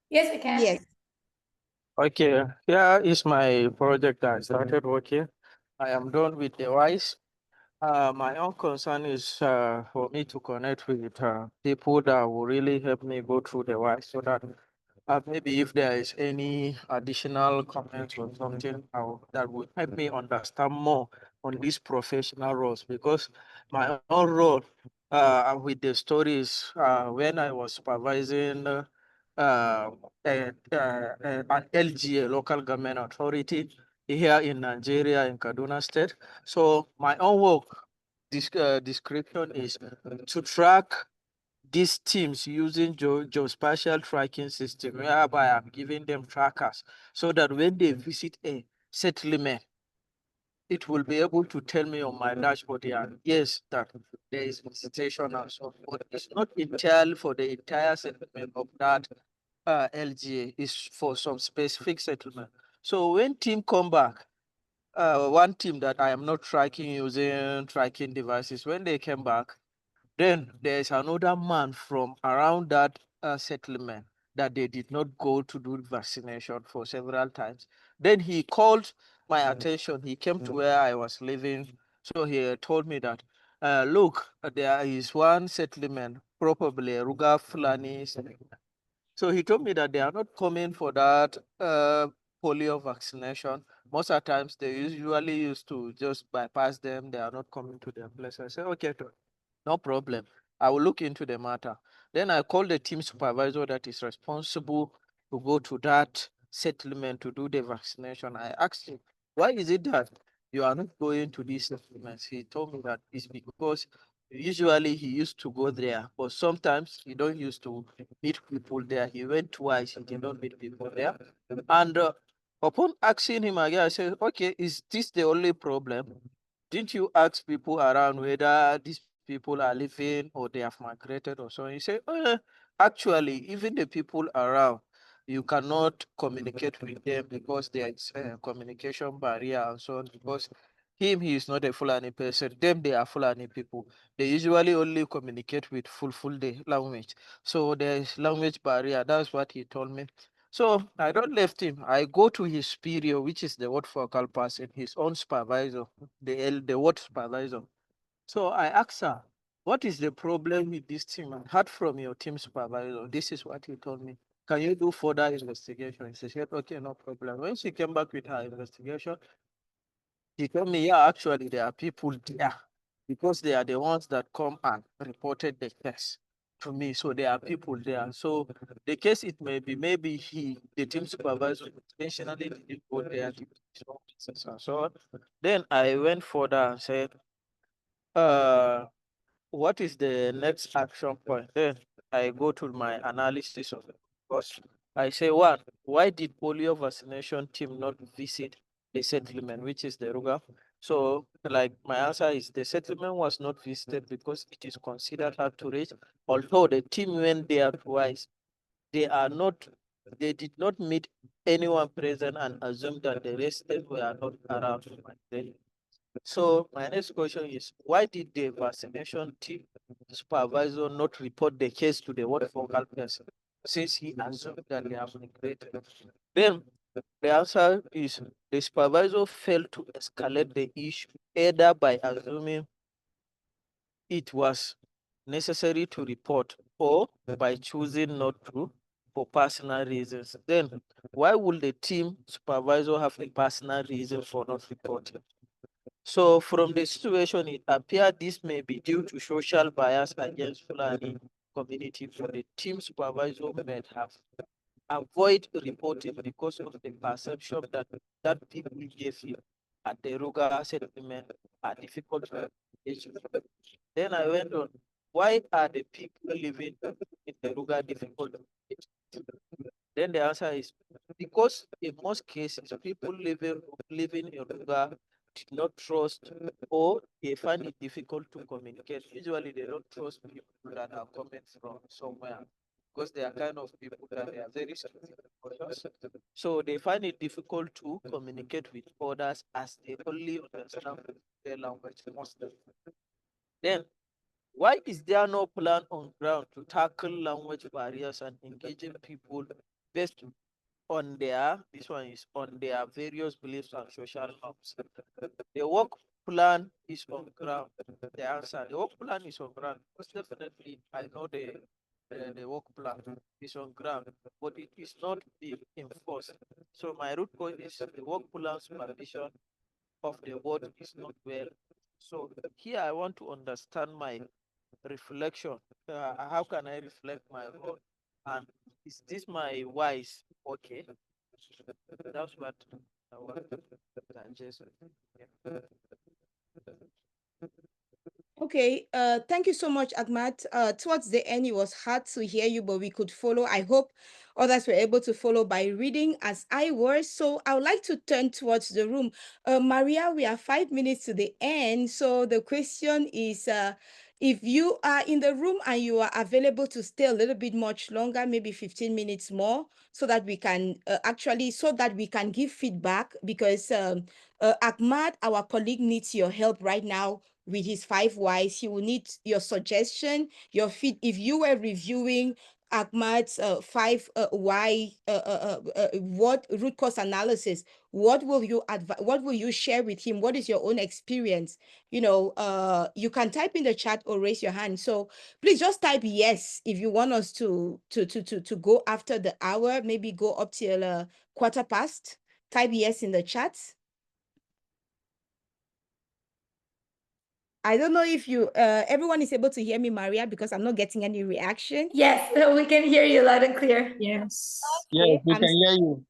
Yes, we can. Yes. Okay, here is my project that I started working. I am done with the WISE. My own concern is for me to connect with people that will really help me go through the WISE, so that maybe if there is any additional comments or something that would help me understand more on these professional roles, because my own role with the stories when I was supervising an LGA, local government authority, here in Nigeria, in Kaduna State. So my own work description is to track these teams using geospatial tracking system, whereby I'm giving them trackers so that when they visit a settlement, it will be able to tell me on my dashboard here, yes, that there is visitation and so on. But it's not entirely for the entire settlement of that LGA, is for some specific settlement. So when team come back, one team that I am not tracking using tracking devices, when they came back, then there's another man from around that settlement that they did not go to do vaccination for several times. Then he called my attention. He came to where I was living. So he told me that, look, there is one settlement, probably Ruga Fulani settlement. So he told me that they are not coming for that polio vaccination. Most of the times they usually used to just bypass them. They are not coming to their place. I said, okay, no problem. I will look into the matter. Then I called the team supervisor that is responsible to go to that settlement to do the vaccination. I asked him, why is it that you are not going to these settlements? He told me that it's because usually he used to go there, but sometimes he don't used to meet people there. He went twice, he did not meet people there. And upon asking him again, I said, okay, is this the only problem? Didn't you ask people around whether these people are living or they have migrated or so? He said, actually, even the people around, you cannot communicate with them because there is a communication barrier and so on. Because he is not a Fulani person. Them, they are Fulani people. They usually only communicate with full day language. So there is language barrier. That's what he told me. So I don't left him. I go to his superior, which is the word focal person, his own supervisor, the word supervisor. So I asked her, what is the problem with this team? I heard from your team supervisor. This is what he told me. Can you do further investigation? She said, okay, no problem. When she came back with her investigation, she told me, yeah, actually, there are people there because they are the ones that come and reported the case to me. So there are people there. So the case, it may be maybe the team supervisor, intentionally didn't go there to and so on. Then I went further and said, uh, what is the next action point? Then I go to my analysis of it. Because I say, one, why did polio vaccination team not visit the settlement, which is the Ruga? So, like, my answer is the settlement was not visited because it is considered hard to reach. Although the team went there twice, they are not, they did not meet anyone present and assume that the residents were not around to migrate. So my next question is, why did the vaccination team supervisor not report the case to the ward focal person since he assumed that they have migrated? Then the answer is the supervisor failed to escalate the issue either by assuming it was necessary to report or by choosing not to for personal reasons. Then why would the team supervisor have a personal reason for not reporting? So from the situation, it appears this may be due to social bias against Fulani community, for the team supervisor might have avoid reporting because of the perception that people gave him at the Ruga settlement are difficult to engage with. Then I went on, why are the people living in the Ruga difficult to engage with? Then the answer is because in most cases, people living in Ruga did not trust or they find it difficult to communicate. Usually they don't trust people that are coming from somewhere because they are kind of people that they are very cautious. So they find it difficult to communicate with others as they only understand their language mostly. Then why is there no plan on ground to tackle language barriers and engaging people based on their, this one is on their various beliefs and social norms? The work plan is on ground. The answer, the work plan is on ground. Most definitely, I know the work plan is on ground, but it is not being enforced. So my root point is the work plan supervision of the board is not well. So here I want to understand my reflection. How can I reflect my role? And is this my wise? Okay. That's what I want to digest. Yeah. Okay, thank you so much, Ahmad. Towards the end, it was hard to hear you, but we could follow. I hope others were able to follow by reading as I was. So I would like to turn towards the room. Maria, we are 5 minutes to the end. So the question is, if you are in the room and you are available to stay a little bit much longer, maybe 15 minutes more, so that we can give feedback, because Ahmad, our colleague, needs your help right now with his 5 whys. He will need your suggestion, your feed. If you were reviewing Ahmad's 5 why what root cause analysis, what will you share with him? What is your own experience? You can type in the chat or raise your hand. So please just type yes if you want us to go after the hour, maybe go up till 1/4 past. Type yes in the chat. I don't know if everyone is able to hear me, Maria, because I'm not getting any reaction. Yes, we can hear you loud and clear. Yes. Yes, we can hear you.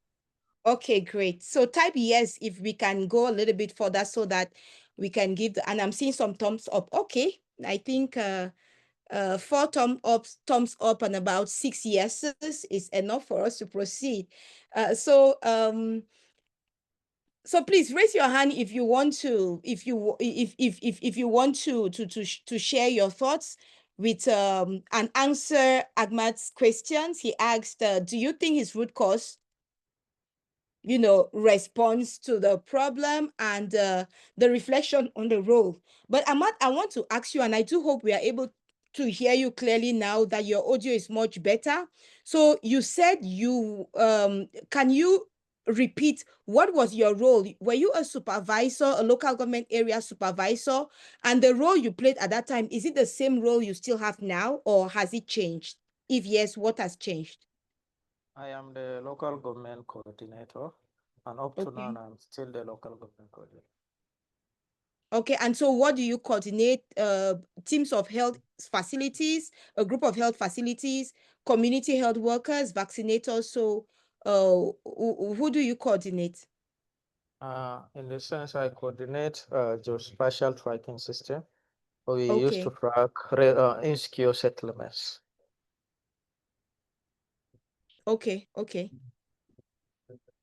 Okay, great. So type yes if we can go a little bit further, so that we can give and I'm seeing some thumbs up. Okay, I think 4 thumbs up and about 6 yeses is enough for us to proceed. So please raise your hand if you want to, if you want to share your thoughts with and answer Ahmad's questions. He asked, do you think his root cause response to the problem and the reflection on the role? But Ahmad, I want to ask you, and I do hope we are able to hear you clearly now that your audio is much better. So you said can you repeat what was your role? Were you a supervisor, a local government area supervisor? And the role you played at that time, is it the same role you still have now, or has it changed? If yes, what has changed? I am the local government coordinator, and up to now, I'm still the local government coordinator. Okay, and so what do you coordinate? Teams of health facilities, a group of health facilities, community health workers, vaccinators. So who do you coordinate? In the sense, I coordinate geospatial tracking system. We used to Okay. track insecure settlements. Okay.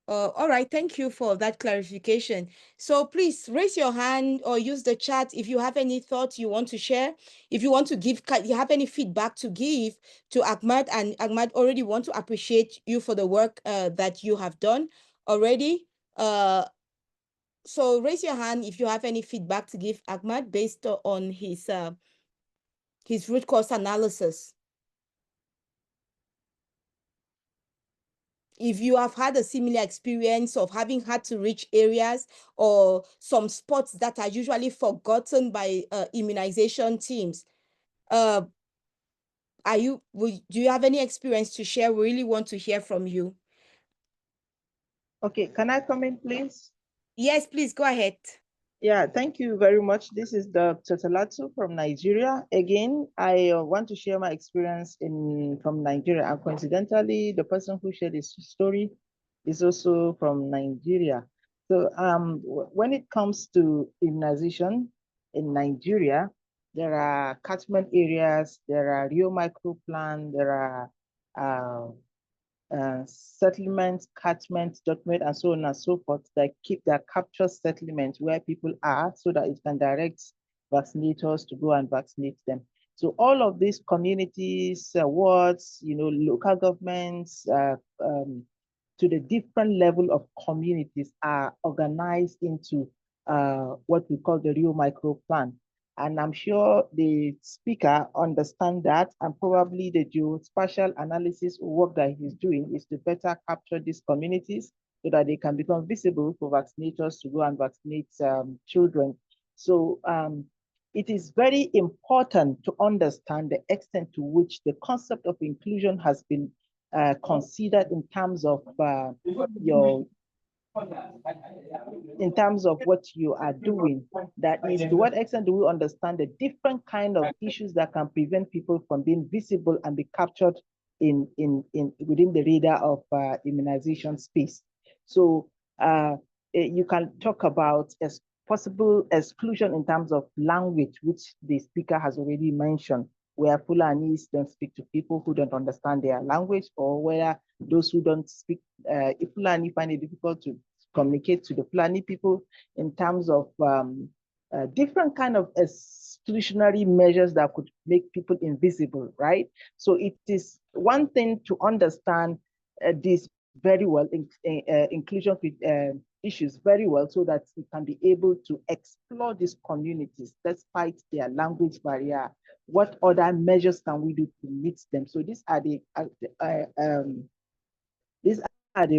All right, thank you for that clarification. So please raise your hand or use the chat if you have any thoughts you want to share. If you want to you have any feedback to give to Ahmad, and Ahmad already want to appreciate you for the work that you have done already. So raise your hand if you have any feedback to give Ahmad based on his root cause analysis. If you have had a similar experience of having had to reach areas or some spots that are usually forgotten by immunization teams, do you have any experience to share? We really want to hear from you. Okay, can I come in, please? Yes, please go ahead. Yeah, thank you very much. This is Dr. Talatu from Nigeria. Again, I want to share my experience from Nigeria. And coincidentally, the person who shared this story is also from Nigeria. So when it comes to immunization in Nigeria, there are catchment areas, there are Rio micro plan, there are settlement, catchment, document, and so on and so forth that capture settlement where people are, so that it can direct vaccinators to go and vaccinate them. So all of these communities, wards, local governments, to the different level of communities are organized into what we call the Rio Micro Plan. And I'm sure the speaker understands that, and probably the geospatial analysis work that he's doing is to better capture these communities so that they can become visible for vaccinators to go and vaccinate children. So it is very important to understand the extent to which the concept of inclusion has been considered in terms of in terms of what you are doing. That is, to what extent do we understand the different kind of issues that can prevent people from being visible and be captured within the radar of immunization space. So you can talk about possible exclusion in terms of language, which the speaker has already mentioned, where Fulanis don't speak to people who don't understand their language, or where those who don't speak Fulani find it difficult to communicate to the Fulani people in terms of different kind of exclusionary measures that could make people invisible, right? So it is one thing to understand this very well, inclusion issues very well, so that we can be able to explore these communities despite their language barrier. What other measures can we do to meet them? So these are the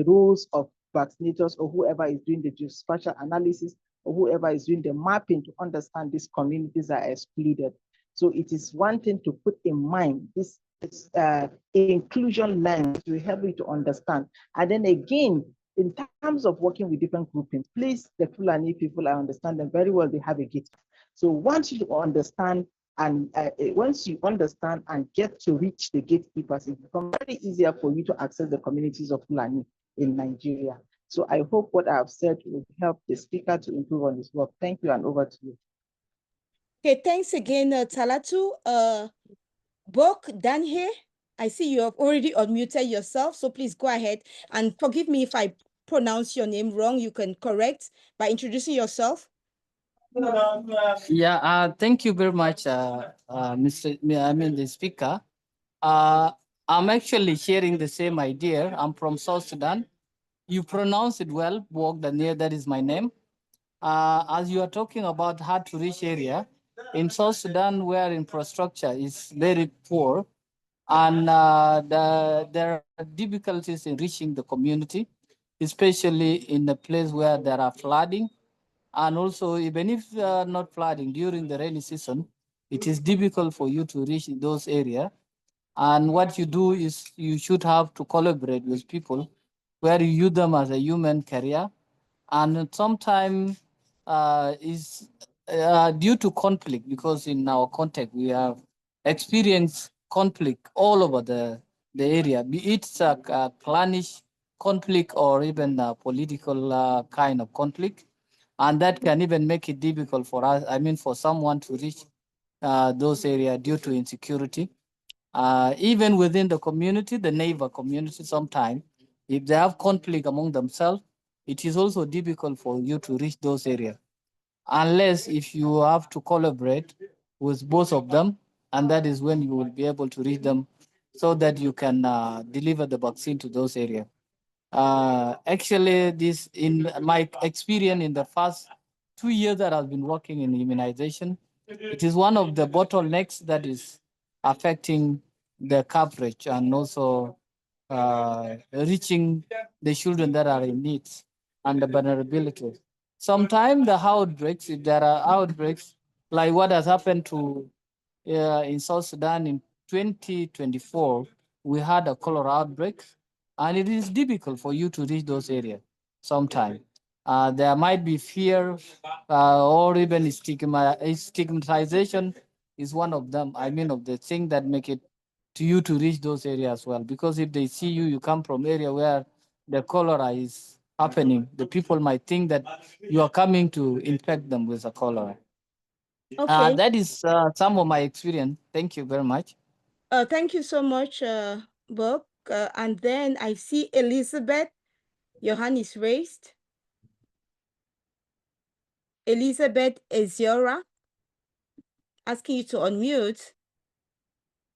roles of vaccinators, or whoever is doing the geospatial analysis, or whoever is doing the mapping to understand these communities are excluded. So it is one thing to put in mind this inclusion lens will help you to understand. And then again, in terms of working with different groupings, please, the Fulani people, I understand them very well, they have a gate. So once you understand and get to reach the gatekeepers, it becomes very easier for you to access the communities of Fulani in Nigeria. So I hope what I've said will help the speaker to improve on his work. Thank you, and over to you. Okay, thanks again, Talatu. Bok Danhe, I see you have already unmuted yourself, so please go ahead and forgive me if I pronounce your name wrong. You can correct by introducing yourself. Yeah, thank you very much, the speaker. I'm actually sharing the same idea. I'm from South Sudan. You pronounce it well, Bok Danhe, that is my name. As you are talking about hard to reach area, in South Sudan where infrastructure is very poor, and there are difficulties in reaching the community, especially in the place where there are flooding. And also, even if not flooding during the rainy season, it is difficult for you to reach those areas. And what you do is you should have to collaborate with people where you use them as a human carrier. And sometimes is due to conflict, because in our context, we have experienced conflict all over the area, be it a clannish conflict or even a political kind of conflict. And that can even make it difficult for us, for someone to reach those areas due to insecurity. Even within the community, the neighbor community, sometimes, if they have conflict among themselves, it is also difficult for you to reach those areas, unless if you have to collaborate with both of them, and that is when you will be able to reach them so that you can deliver the vaccine to those areas. Actually, this, in my experience in the first 2 years that I've been working in immunization, it is one of the bottlenecks that is affecting the coverage and also reaching the children that are in need and the vulnerability. Sometimes the outbreaks, if there are outbreaks, like what has happened to in South Sudan in 2024, we had a cholera outbreak, and it is difficult for you to reach those areas sometimes. There might be fear or even stigmatization is one of them. Of the thing that make it to you to reach those areas as well. Because if they see you, you come from area where the cholera is happening, the people might think that you are coming to infect them with the cholera. Okay. That is some of my experience. Thank you very much. Thank you so much, Bob. And then I see Elizabeth. Your hand is raised. Elizabeth Eziora, asking you to unmute.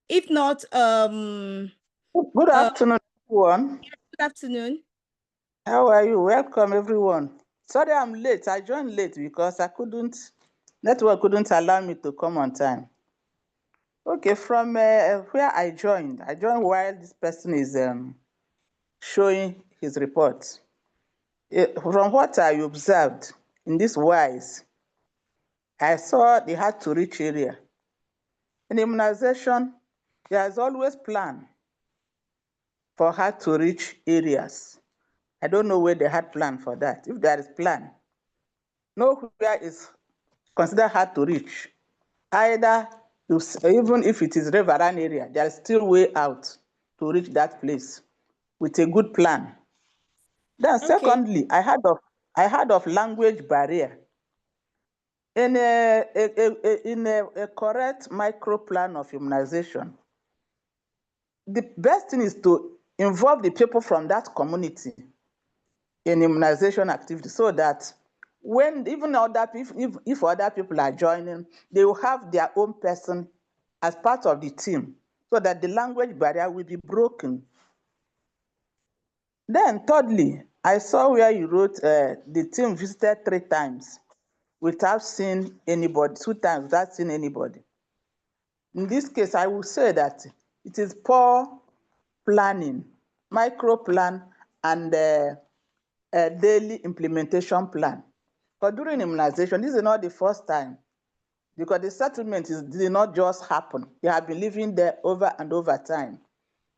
If not, good afternoon, everyone. Good afternoon. How are you? Welcome, everyone. Sorry, I'm late. I joined late because network couldn't allow me to come on time. Okay, from where I joined while this person is showing his report. From what I observed in this WISE, I saw the hard to reach area. In immunization, there is always plan for hard to reach areas. I don't know where they had plan for that. If there is plan, nowhere is considered hard to reach. Either, even if it is riverine area, there is still way out to reach that place with a good plan. Then secondly, I heard of language barrier. in a correct micro plan of immunization, the best thing is to involve the people from that community in immunization activity so that when even if other people are joining, they will have their own person as part of the team so that the language barrier will be broken. Then thirdly, I saw where you wrote the team visited 3 times without seeing anybody, 2 times without seeing anybody. In this case, I will say that it is poor planning, micro plan, and a daily implementation plan. But during immunization, this is not the first time because the settlement did not just happen. They have been living there over and over time.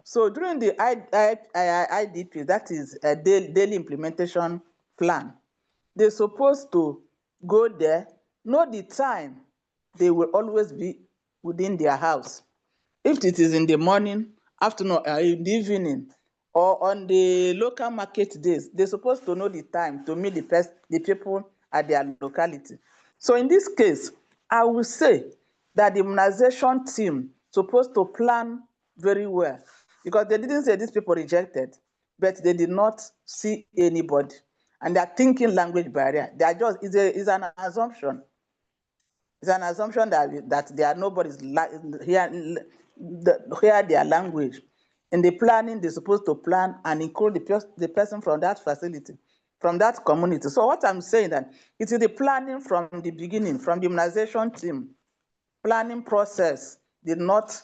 So during the IDP, that is a daily implementation plan, they're supposed to go there, know the time they will always be within their house. If it is in the morning, afternoon, or in the evening, or on the local market days, they're supposed to know the time to meet the people at their locality. So in this case, I will say that the immunization team supposed to plan very well because they didn't say these people rejected, but they did not see anybody. And they're thinking language barrier. They are just, it's an assumption. It's an assumption that there are nobody's hear their language. In the planning, they're supposed to plan and include the person from that facility, from that community. So what I'm saying that it is the planning from the beginning, from the immunization team, planning process did not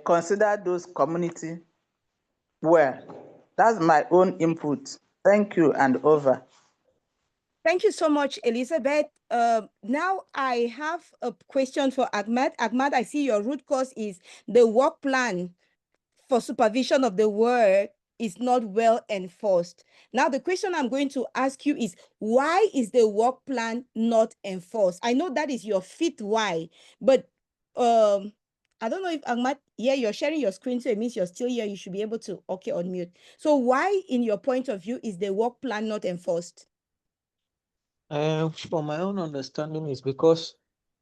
consider those community well. That's my own input. Thank you and over. Thank you so much, Elizabeth. Now I have a question for Ahmad. Ahmad, I see your root cause is the work plan for supervision of the work is not well enforced. Now, the question I'm going to ask you is, why is the work plan not enforced? I know that is your fifth why, but I don't know if Ahmad, yeah, you're sharing your screen, so it means you're still here. You should be able to, okay, unmute. So why, in your point of view, is the work plan not enforced? From my own understanding is because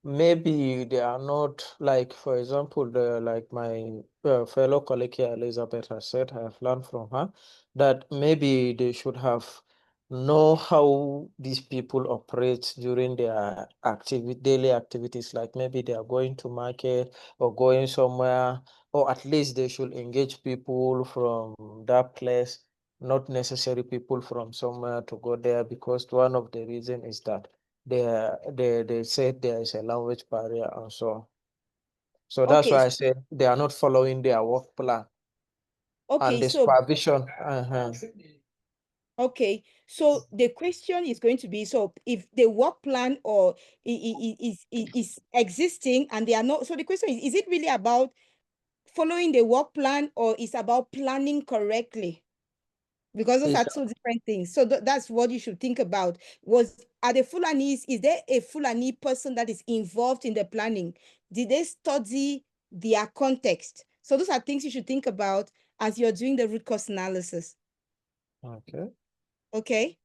maybe they are not like, for example, like my fellow colleague here, Elizabeth has said, I have learned from her that maybe they should have know how these people operate during their daily activities. Like maybe they are going to market or going somewhere, or at least they should engage people from that place, not necessary people from somewhere to go there, because one of the reason is that they said there is a language barrier and so that's Okay, why I said they are not following their work plan and okay, the so supervision. okay, so the question is going to be, so if the work plan or is existing and they are not, so the question is it really about following the work plan or is about planning correctly? Because those It's are two different things. So that's what you should think about. Are the Fulanis, is there a Fulani person that is involved in the planning? Did they study their context? So those are things you should think about as you're doing the root cause analysis. okay. Okay.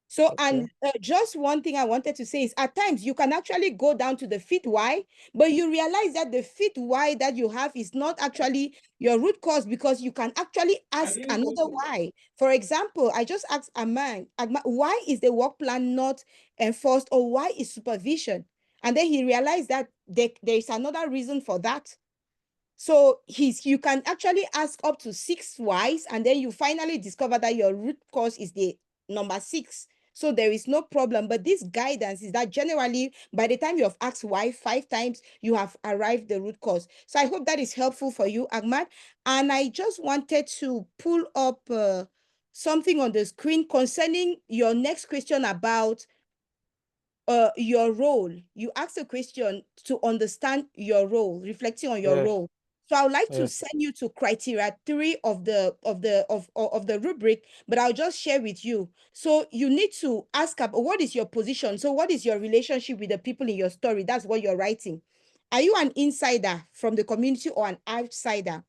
So, Okay. and just one thing I wanted to say is at times you can actually go down to the fit why, but you realize that the fit why that you have is not actually your root cause because you can actually ask another why. For example, I just asked Aman, why is the work plan not enforced or why is supervision? And then he realized that there is another reason for that. So you can actually ask up to 6 whys, and then you finally discover that your root cause is the number 6. So there is no problem. But this guidance is that generally, by the time you have asked why 5 times, you have arrived the root cause. So I hope that is helpful for you, Ahmad. And I just wanted to pull up something on the screen concerning your next question about your role. You asked a question to understand your role, reflecting on your Yes. role. So I would like to Yes. send you to criteria 3 of the rubric, but I'll just share with you. So you need to ask about what is your position. So what is your relationship with the people in your story? That's what you're writing. Are you an insider from the community or an outsider?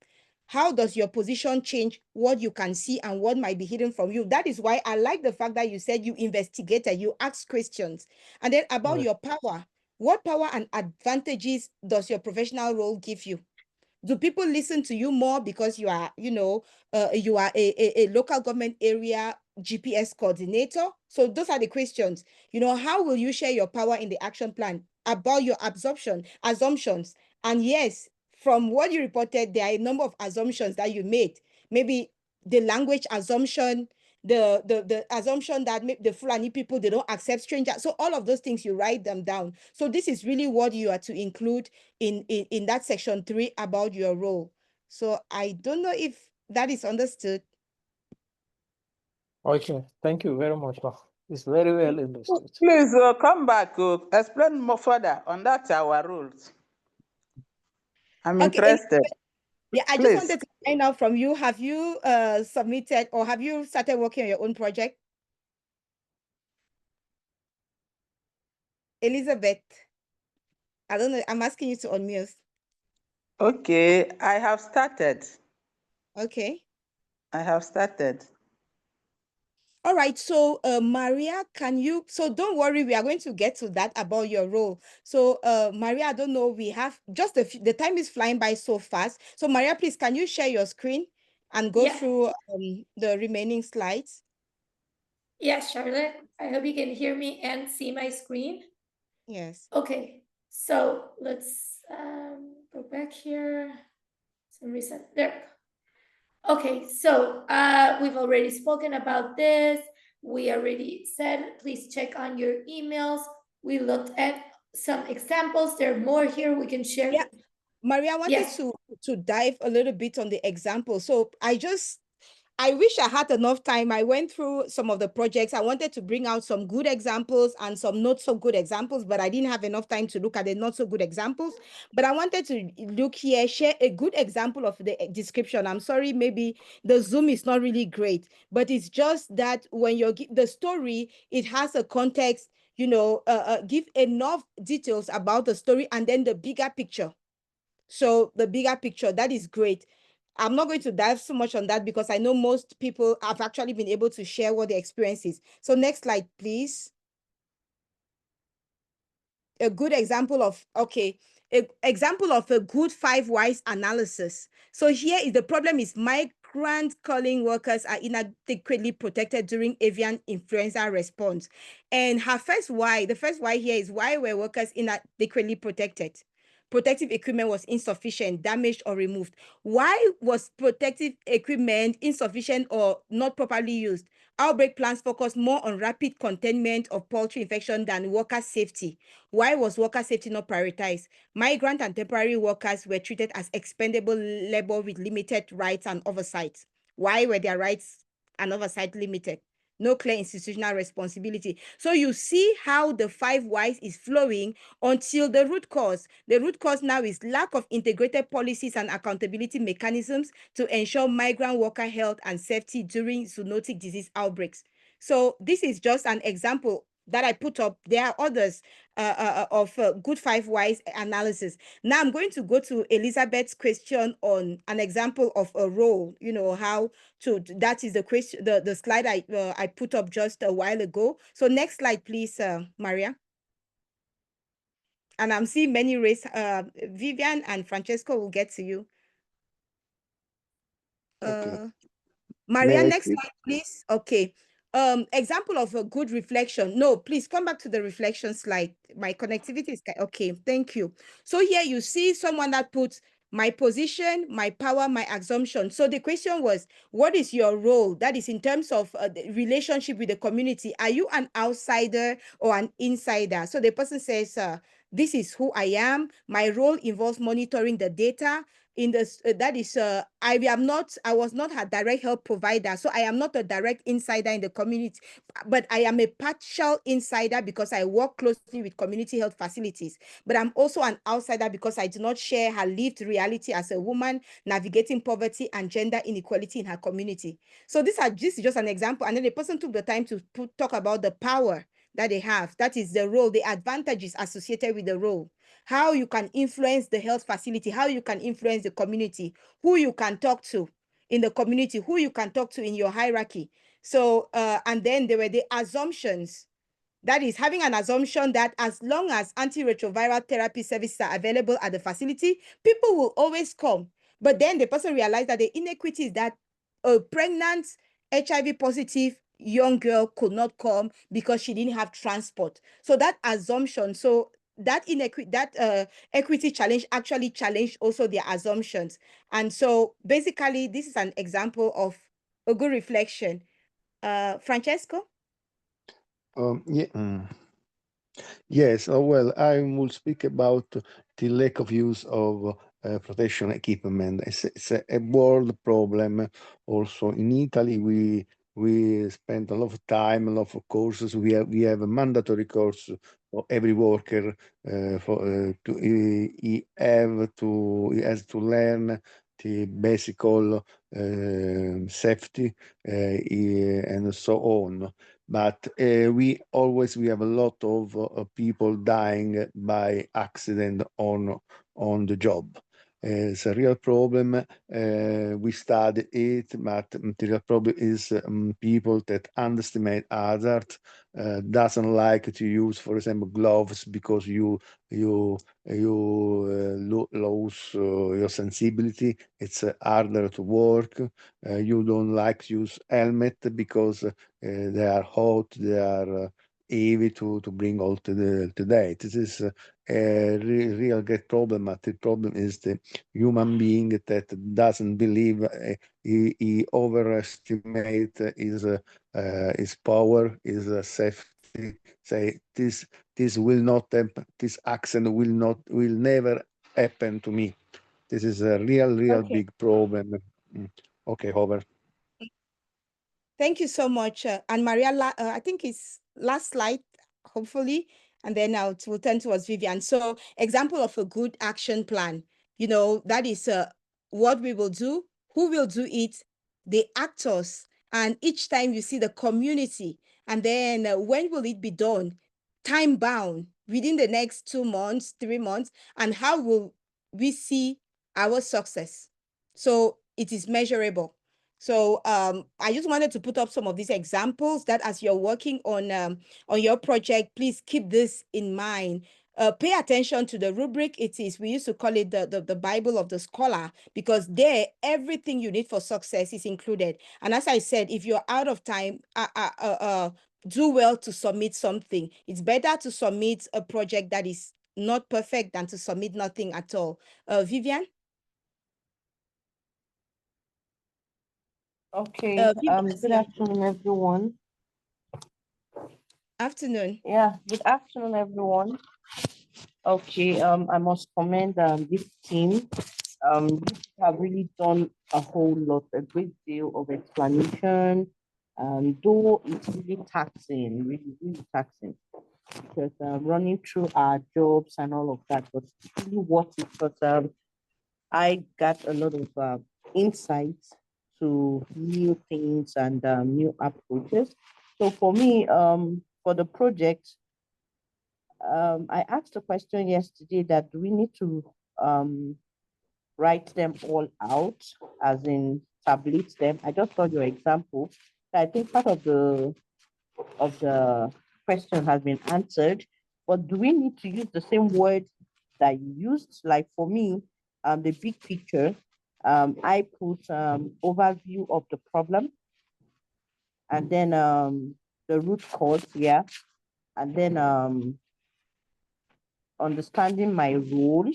how does your position change what you can see and what might be hidden from you? That is why I like the fact that you said you investigated, you asked questions. And then about Right. your power, what power and advantages does your professional role give you? Do people listen to you more because you are, you are a local government area GPS coordinator? So those are the questions. How will you share your power in the action plan about your assumptions? And yes, from what you reported, there are a number of assumptions that you made. Maybe the language assumption, the assumption that the Fulani people, they don't accept strangers. So all of those things, you write them down. So this is really what you are to include in that section 3 about your role. So I don't know if that is understood. Okay, thank you very much, ma. It's very well understood. Please come back, explain more further on that our rules. I'm Okay, interested. yeah, I just Please. wanted to find out from you, have you submitted or have you started working on your own project? Elizabeth, I don't know, I'm asking you to unmute. Okay, I have started. Okay. I have started. All right, so Maria, so don't worry, we are going to get to that about your role. So Maria, I don't know, we have just the time is flying by so fast. So Maria, please, can you share your screen and go Yeah. through the remaining slides? Yes, Charlotte. I hope you can hear me and see my screen. Yes. Okay, so let's go back here. Some reason there. Okay, so we've already spoken about this. We already said, please check on your emails. We looked at some examples. There are more here we can share. Yeah, Maria, I wanted Yes. to dive a little bit on the example. So I wish I had enough time. I went through some of the projects. I wanted to bring out some good examples and some not so good examples, but I didn't have enough time to look at the not so good examples. But I wanted to look here, share a good example of the description. I'm sorry, maybe the Zoom is not really great, but it's just that when you're the story, it has a context, give enough details about the story and then the bigger picture. So the bigger picture, that is great. I'm not going to dive so much on that because I know most people have actually been able to share what their experience is. So next slide, please. A good example of, example of a good 5 whys analysis. So here is the problem is migrant calling workers are inadequately protected during avian influenza response. And her first why, the first why here is why were workers inadequately protected? Protective equipment was insufficient, damaged, or removed. Why was protective equipment insufficient or not properly used? Outbreak plans focus more on rapid containment of poultry infection than worker safety. Why was worker safety not prioritized? Migrant and temporary workers were treated as expendable labor with limited rights and oversight. Why were their rights and oversight limited? No clear institutional responsibility. So you see how the 5 whys is flowing until the root cause. The root cause now is lack of integrated policies and accountability mechanisms to ensure migrant worker health and safety during zoonotic disease outbreaks. So this is just an example that I put up. There are others of good 5 whys analysis. Now I'm going to go to Elizabeth's question on an example of a role, how to, that is the question, the slide I put up just a while ago. So next slide, please, Maria. And I'm seeing many raised, Vivian and Francesco will get to you. Okay. Maria, next slide, please. Okay. Example of a good reflection. No, please come back to the reflection slide. My connectivity is okay. Thank you. So here you see someone that puts my position, my power, my assumption. So the question was, what is your role? That is in terms of the relationship with the community. Are you an outsider or an insider? So the person says, this is who I am. My role involves monitoring the data. In this, that is, I was not a direct help provider, so I am not a direct insider in the community, but I am a partial insider because I work closely with community health facilities. But I'm also an outsider because I do not share her lived reality as a woman navigating poverty and gender inequality in her community. So this is just an example, and then the person took the time to talk about the power that they have. That is the role, the advantages associated with the role. How you can influence the health facility, how you can influence the community, who you can talk to in the community, who you can talk to in your hierarchy. So, and then there were the assumptions. That is having an assumption that as long as antiretroviral therapy services are available at the facility, people will always come. But then the person realized that the inequity is that a pregnant HIV positive young girl could not come because she didn't have transport. So that assumption, so that inequity, that equity challenge actually challenged also their assumptions. And so basically, this is an example of a good reflection. Francesco? Yeah. Yes, well, I will speak about the lack of use of protection equipment. It's a world problem. Also in Italy, we spend a lot of time, a lot of courses. We have a mandatory course for every worker he has to learn the basic safety and so on. But we have a lot of people dying by accident on the job. It's a real problem. We study it, but the real problem is people that underestimate others, doesn't like to use, for example, gloves because you lose your sensibility. It's harder to work. You don't like to use helmet because they are hot, they are heavy to bring all to the day. This is a real great problem. But the problem is the human being that doesn't believe, he overestimate his power, his safety. Say this will not happen. This accident will never happen to me. This is a real Okay. big problem. Okay, over. Thank you so much. And Maria, I think it's last slide, hopefully, and then we'll turn towards Vivian. So example of a good action plan, that is what we will do, who will do it, the actors, and each time you see the community, and then when will it be done, time bound, within the next 2 months, 3 months, and how will we see our success? So it is measurable. So I just wanted to put up some of these examples that as you're working on your project, please keep this in mind. Pay attention to the rubric. We used to call it the Bible of the scholar, because there, everything you need for success is included. And as I said, if you're out of time, do well to submit something. It's better to submit a project that is not perfect than to submit nothing at all. Vivian? Okay, Vivian, good afternoon, everyone. Afternoon. Yeah, good afternoon, everyone. Okay, I must commend this team. You have really done a whole lot, a great deal of explanation. Though it's really taxing, really taxing, because running through our jobs and all of that was really worth it, because I got a lot of insights to new things and new approaches. So for me, for the project, I asked a question yesterday that do we need to write them all out, as in tabulate them. I just saw your example. So I think part of the question has been answered, but do we need to use the same word that you used? Like for me, the big picture, I put overview of the problem, and then the root cause, yeah, and then understanding my role,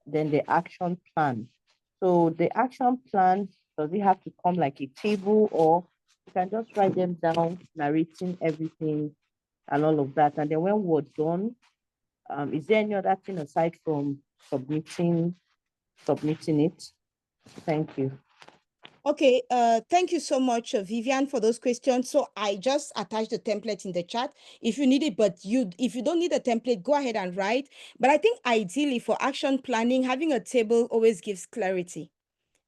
then the action plan. So the action plan, does it have to come like a table, or you can just write them down, narrating everything and all of that? And then when we're done, is there any other thing aside from submitting it? Thank you. Okay, thank you so much, Vivian, for those questions. So I just attached the template in the chat if you need it, but if you don't need a template, go ahead and write. But I think ideally for action planning, having a table always gives clarity.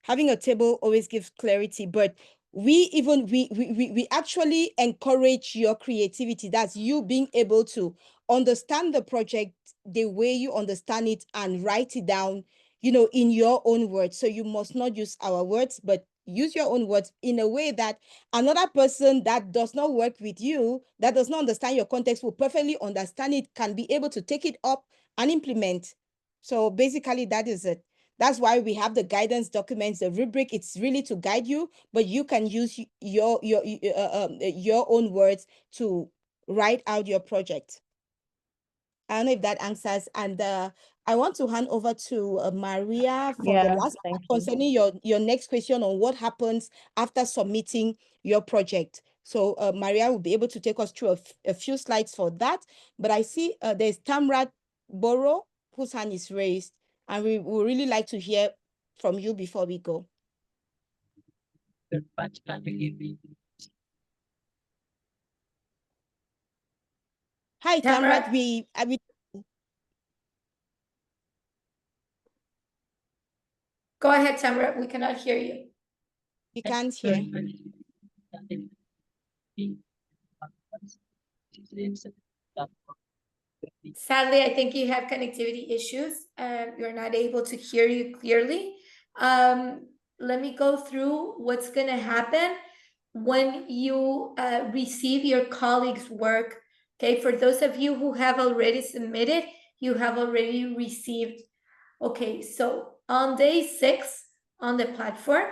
Having a table always gives clarity, but we actually encourage your creativity. That's you being able to understand the project the way you understand it and write it down, in your own words. So you must not use our words, but use your own words in a way that another person that does not work with you, that does not understand your context, will perfectly understand it, can be able to take it up and implement. So basically, that is it. That's why we have the guidance documents, the rubric. It's really to guide you, but you can use your own words to write out your project. I don't know if that answers. And I want to hand over to Maria for the last part concerning your next question on what happens after submitting your project. So Maria will be able to take us through a few slides for that. But I see there's Tamrat Boro, whose hand is raised, and we would really like to hear from you before we go. Hi, Tamrat. Go ahead, Tamrat. We cannot hear you. We can't hear. Sadly, I think you have connectivity issues. You're not able to hear you clearly. Let me go through what's going to happen when you receive your colleague's work. Okay, for those of you who have already submitted, you have already received. Okay, so on day 6 on the platform,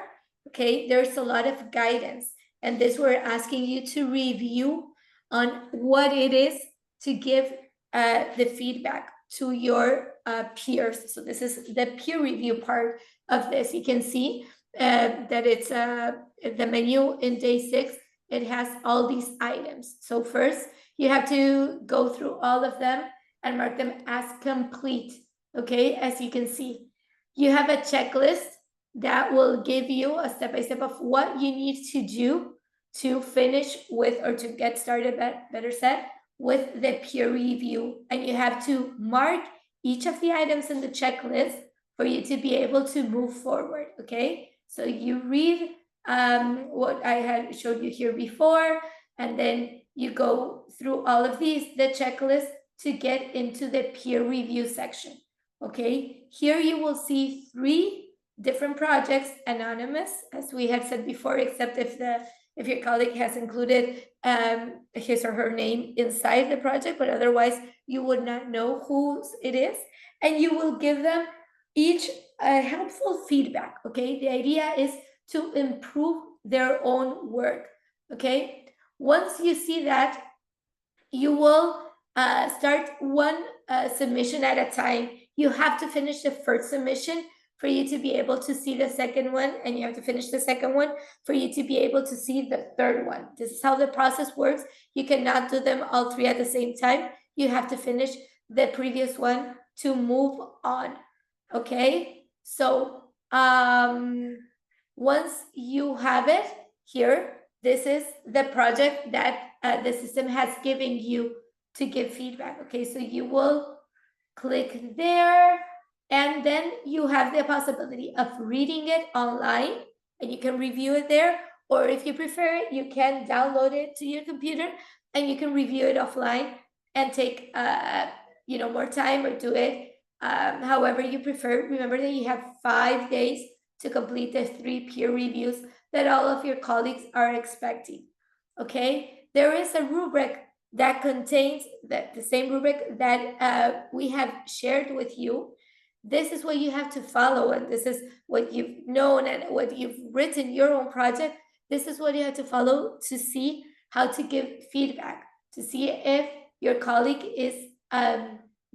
okay, there's a lot of guidance, and this we're asking you to review on what it is to give the feedback to your peers. So this is the peer review part of this. You can see that it's the menu in day 6. It has all these items. So first, you have to go through all of them and mark them as complete. Okay, as you can see, you have a checklist that will give you a step-by-step of what you need to do to finish with, or to get started, better said, with the peer review. And you have to mark each of the items in the checklist for you to be able to move forward, okay? So you read what I had showed you here before, and then you go through all of these, the checklist, to get into the peer review section. Okay, here you will see 3 different projects, anonymous, as we have said before, except if your colleague has included his or her name inside the project, but otherwise you would not know whose it is, and you will give them each helpful feedback. Okay, the idea is to improve their own work. Okay, once you see that, you will start one submission at a time. You have to finish the first submission for you to be able to see the second one, and you have to finish the second one for you to be able to see the third one. This is how the process works. You cannot do them all 3 at the same time. You have to finish the previous one to move on. Okay, so once you have it here, this is the project that the system has given you to give feedback. Okay, so you will click there, and then you have the possibility of reading it online, and you can review it there, or if you prefer it, you can download it to your computer and you can review it offline and take more time, or do it however you prefer. Remember that you have 5 days to complete the 3 peer reviews that all of your colleagues are expecting. Okay, there is a rubric that contains the same rubric that we have shared with you. This is what you have to follow, and this is what you've known and what you've written your own project. This is what you have to follow to see how to give feedback, to see if your colleague is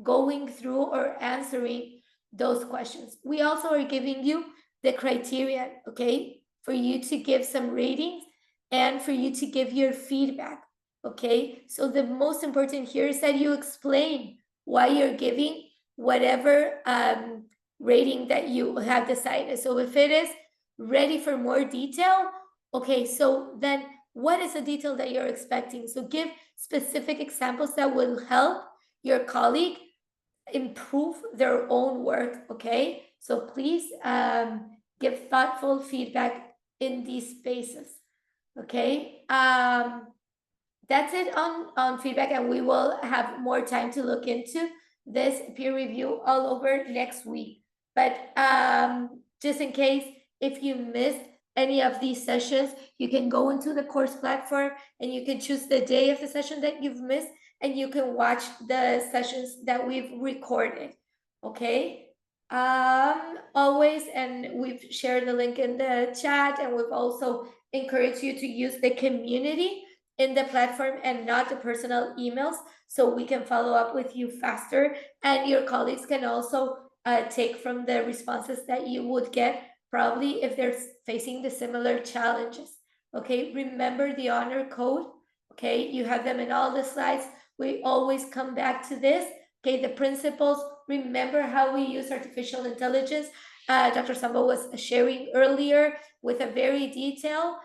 going through or answering those questions. We also are giving you the criteria, okay, for you to give some ratings and for you to give your feedback. Okay, so the most important here is that you explain why you're giving whatever rating that you have decided. So if it is ready for more detail, okay, so then what is the detail that you're expecting? So give specific examples that will help your colleague improve their own work. Okay, so please give thoughtful feedback in these spaces. Okay. That's it on feedback, and we will have more time to look into this peer review all over next week. But just in case, if you missed any of these sessions, you can go into the course platform and you can choose the day of the session that you've missed, and you can watch the sessions that we've recorded. Okay. Always, and we've shared the link in the chat, and we've also encouraged you to use the community in the platform and not the personal emails, so we can follow up with you faster, and your colleagues can also take from the responses that you would get, probably if they're facing the similar challenges. Okay, remember the honor code. Okay, you have them in all the slides. We always come back to this. Okay, the principles. Remember how we use artificial intelligence. Dr. Sambo was sharing earlier with a very detailed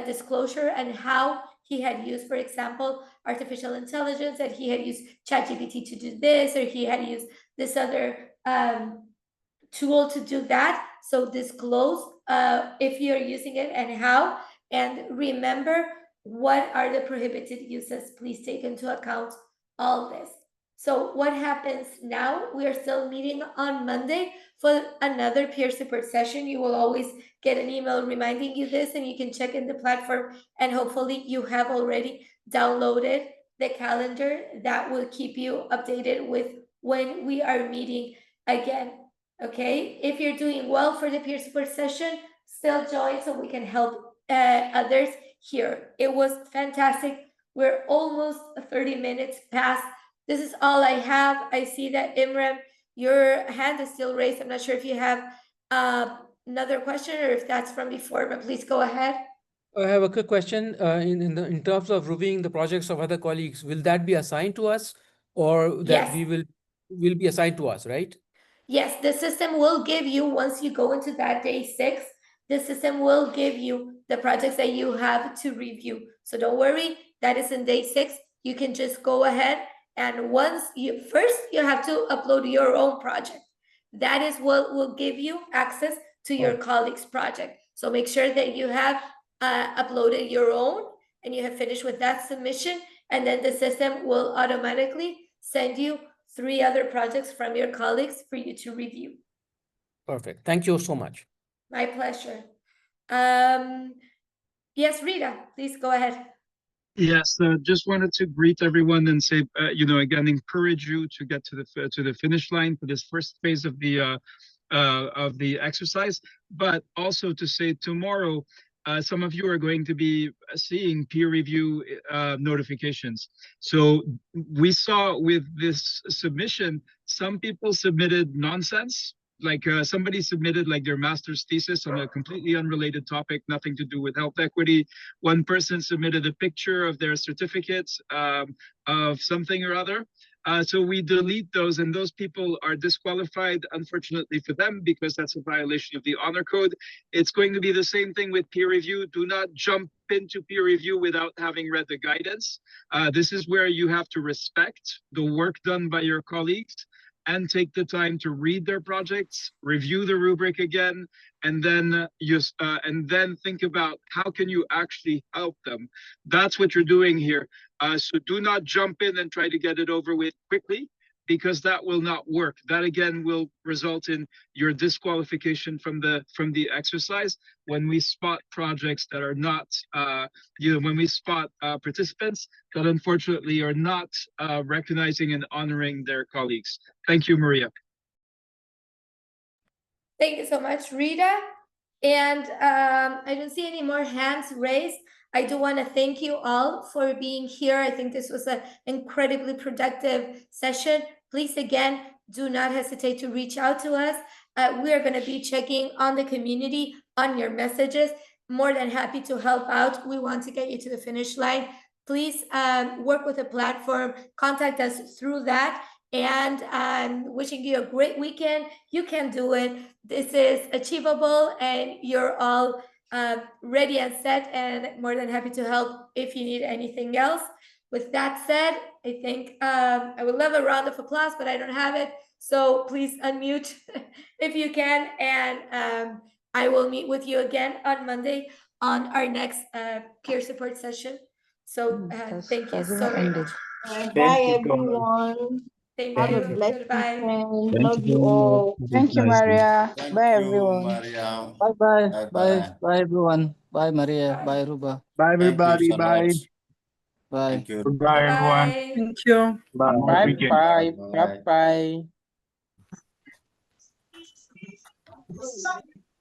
disclosure and how he had used, for example, artificial intelligence, and he had used ChatGPT to do this, or he had used this other tool to do that. So disclose if you're using it and how, and remember what are the prohibited uses. Please take into account all this. So what happens now? We are still meeting on Monday for another peer support session. You will always get an email reminding you this, and you can check in the platform, and hopefully you have already downloaded the calendar that will keep you updated with when we are meeting again. Okay, if you're doing well for the peer support session, still join so we can help others here. It was fantastic. We're almost 30 minutes past. This is all I have. I see that Imran, your hand is still raised. I'm not sure if you have another question or if that's from before, but please go ahead. I have a quick question. In terms of reviewing the projects of other colleagues, will that be assigned to us, or that Yes. we will be assigned to us, right? Yes, the system will give you, once you go into that day 6, the system will give you the projects that you have to review. So don't worry, that is in day 6. You can just go ahead, and once you have to upload your own project. That is what will give you access to your colleague's project. So make sure that you have uploaded your own and you have finished with that submission, and then the system will automatically send you 3 other projects from your colleagues for you to review. Perfect. Thank you so much. My pleasure. Yes, Rita, please go ahead. Yes, just wanted to greet everyone and say, again, encourage you to get to the finish line for this first phase of the exercise, but also to say tomorrow, some of you are going to be seeing peer review notifications. So we saw with this submission, some people submitted nonsense. Like somebody submitted like their master's thesis on a completely unrelated topic, nothing to do with health equity. One person submitted a picture of their certificates of something or other. So we delete those, and those people are disqualified, unfortunately for them, because that's a violation of the honor code. It's going to be the same thing with peer review. Do not jump into peer review without having read the guidance. This is where you have to respect the work done by your colleagues and take the time to read their projects, review the rubric again, and then think about how can you actually help them. That's what you're doing here. So do not jump in and try to get it over with quickly, because that will not work. That again will result in your disqualification from the exercise. When we spot projects that are not, when we spot participants that unfortunately are not recognizing and honoring their colleagues. Thank you, Maria. Thank you so much, Rita. And I don't see any more hands raised. I do want to thank you all for being here. I think this was an incredibly productive session. Please, again, do not hesitate to reach out to us. We are going to be checking on the community, on your messages. More than happy to help out. We want to get you to the finish line. Please work with the platform. Contact us through that. And I'm wishing you a great weekend. You can do it. This is achievable, and you're all ready and set, and more than happy to help if you need anything else. With that said, I think I would love a round of applause, but I don't have it. So please unmute if you can, and I will meet with you again on Monday on our next peer support session. So thank you so very much. Bye, everyone. Thank Have a you. blessed Goodbye. weekend. Thank Love you you very much. all. Have a Thank you, nice day. Maria. Thank Bye, you, everyone. Maria. Bye bye. Bye Bye. bye. Bye everyone. Bye Maria. Bye. Bye Ruba. Bye, Thank you everybody. so Bye. much. Bye. Thank you. Goodbye, everyone. Bye. Thank you. Have a nice Bye weekend. bye. Bye. Bye bye.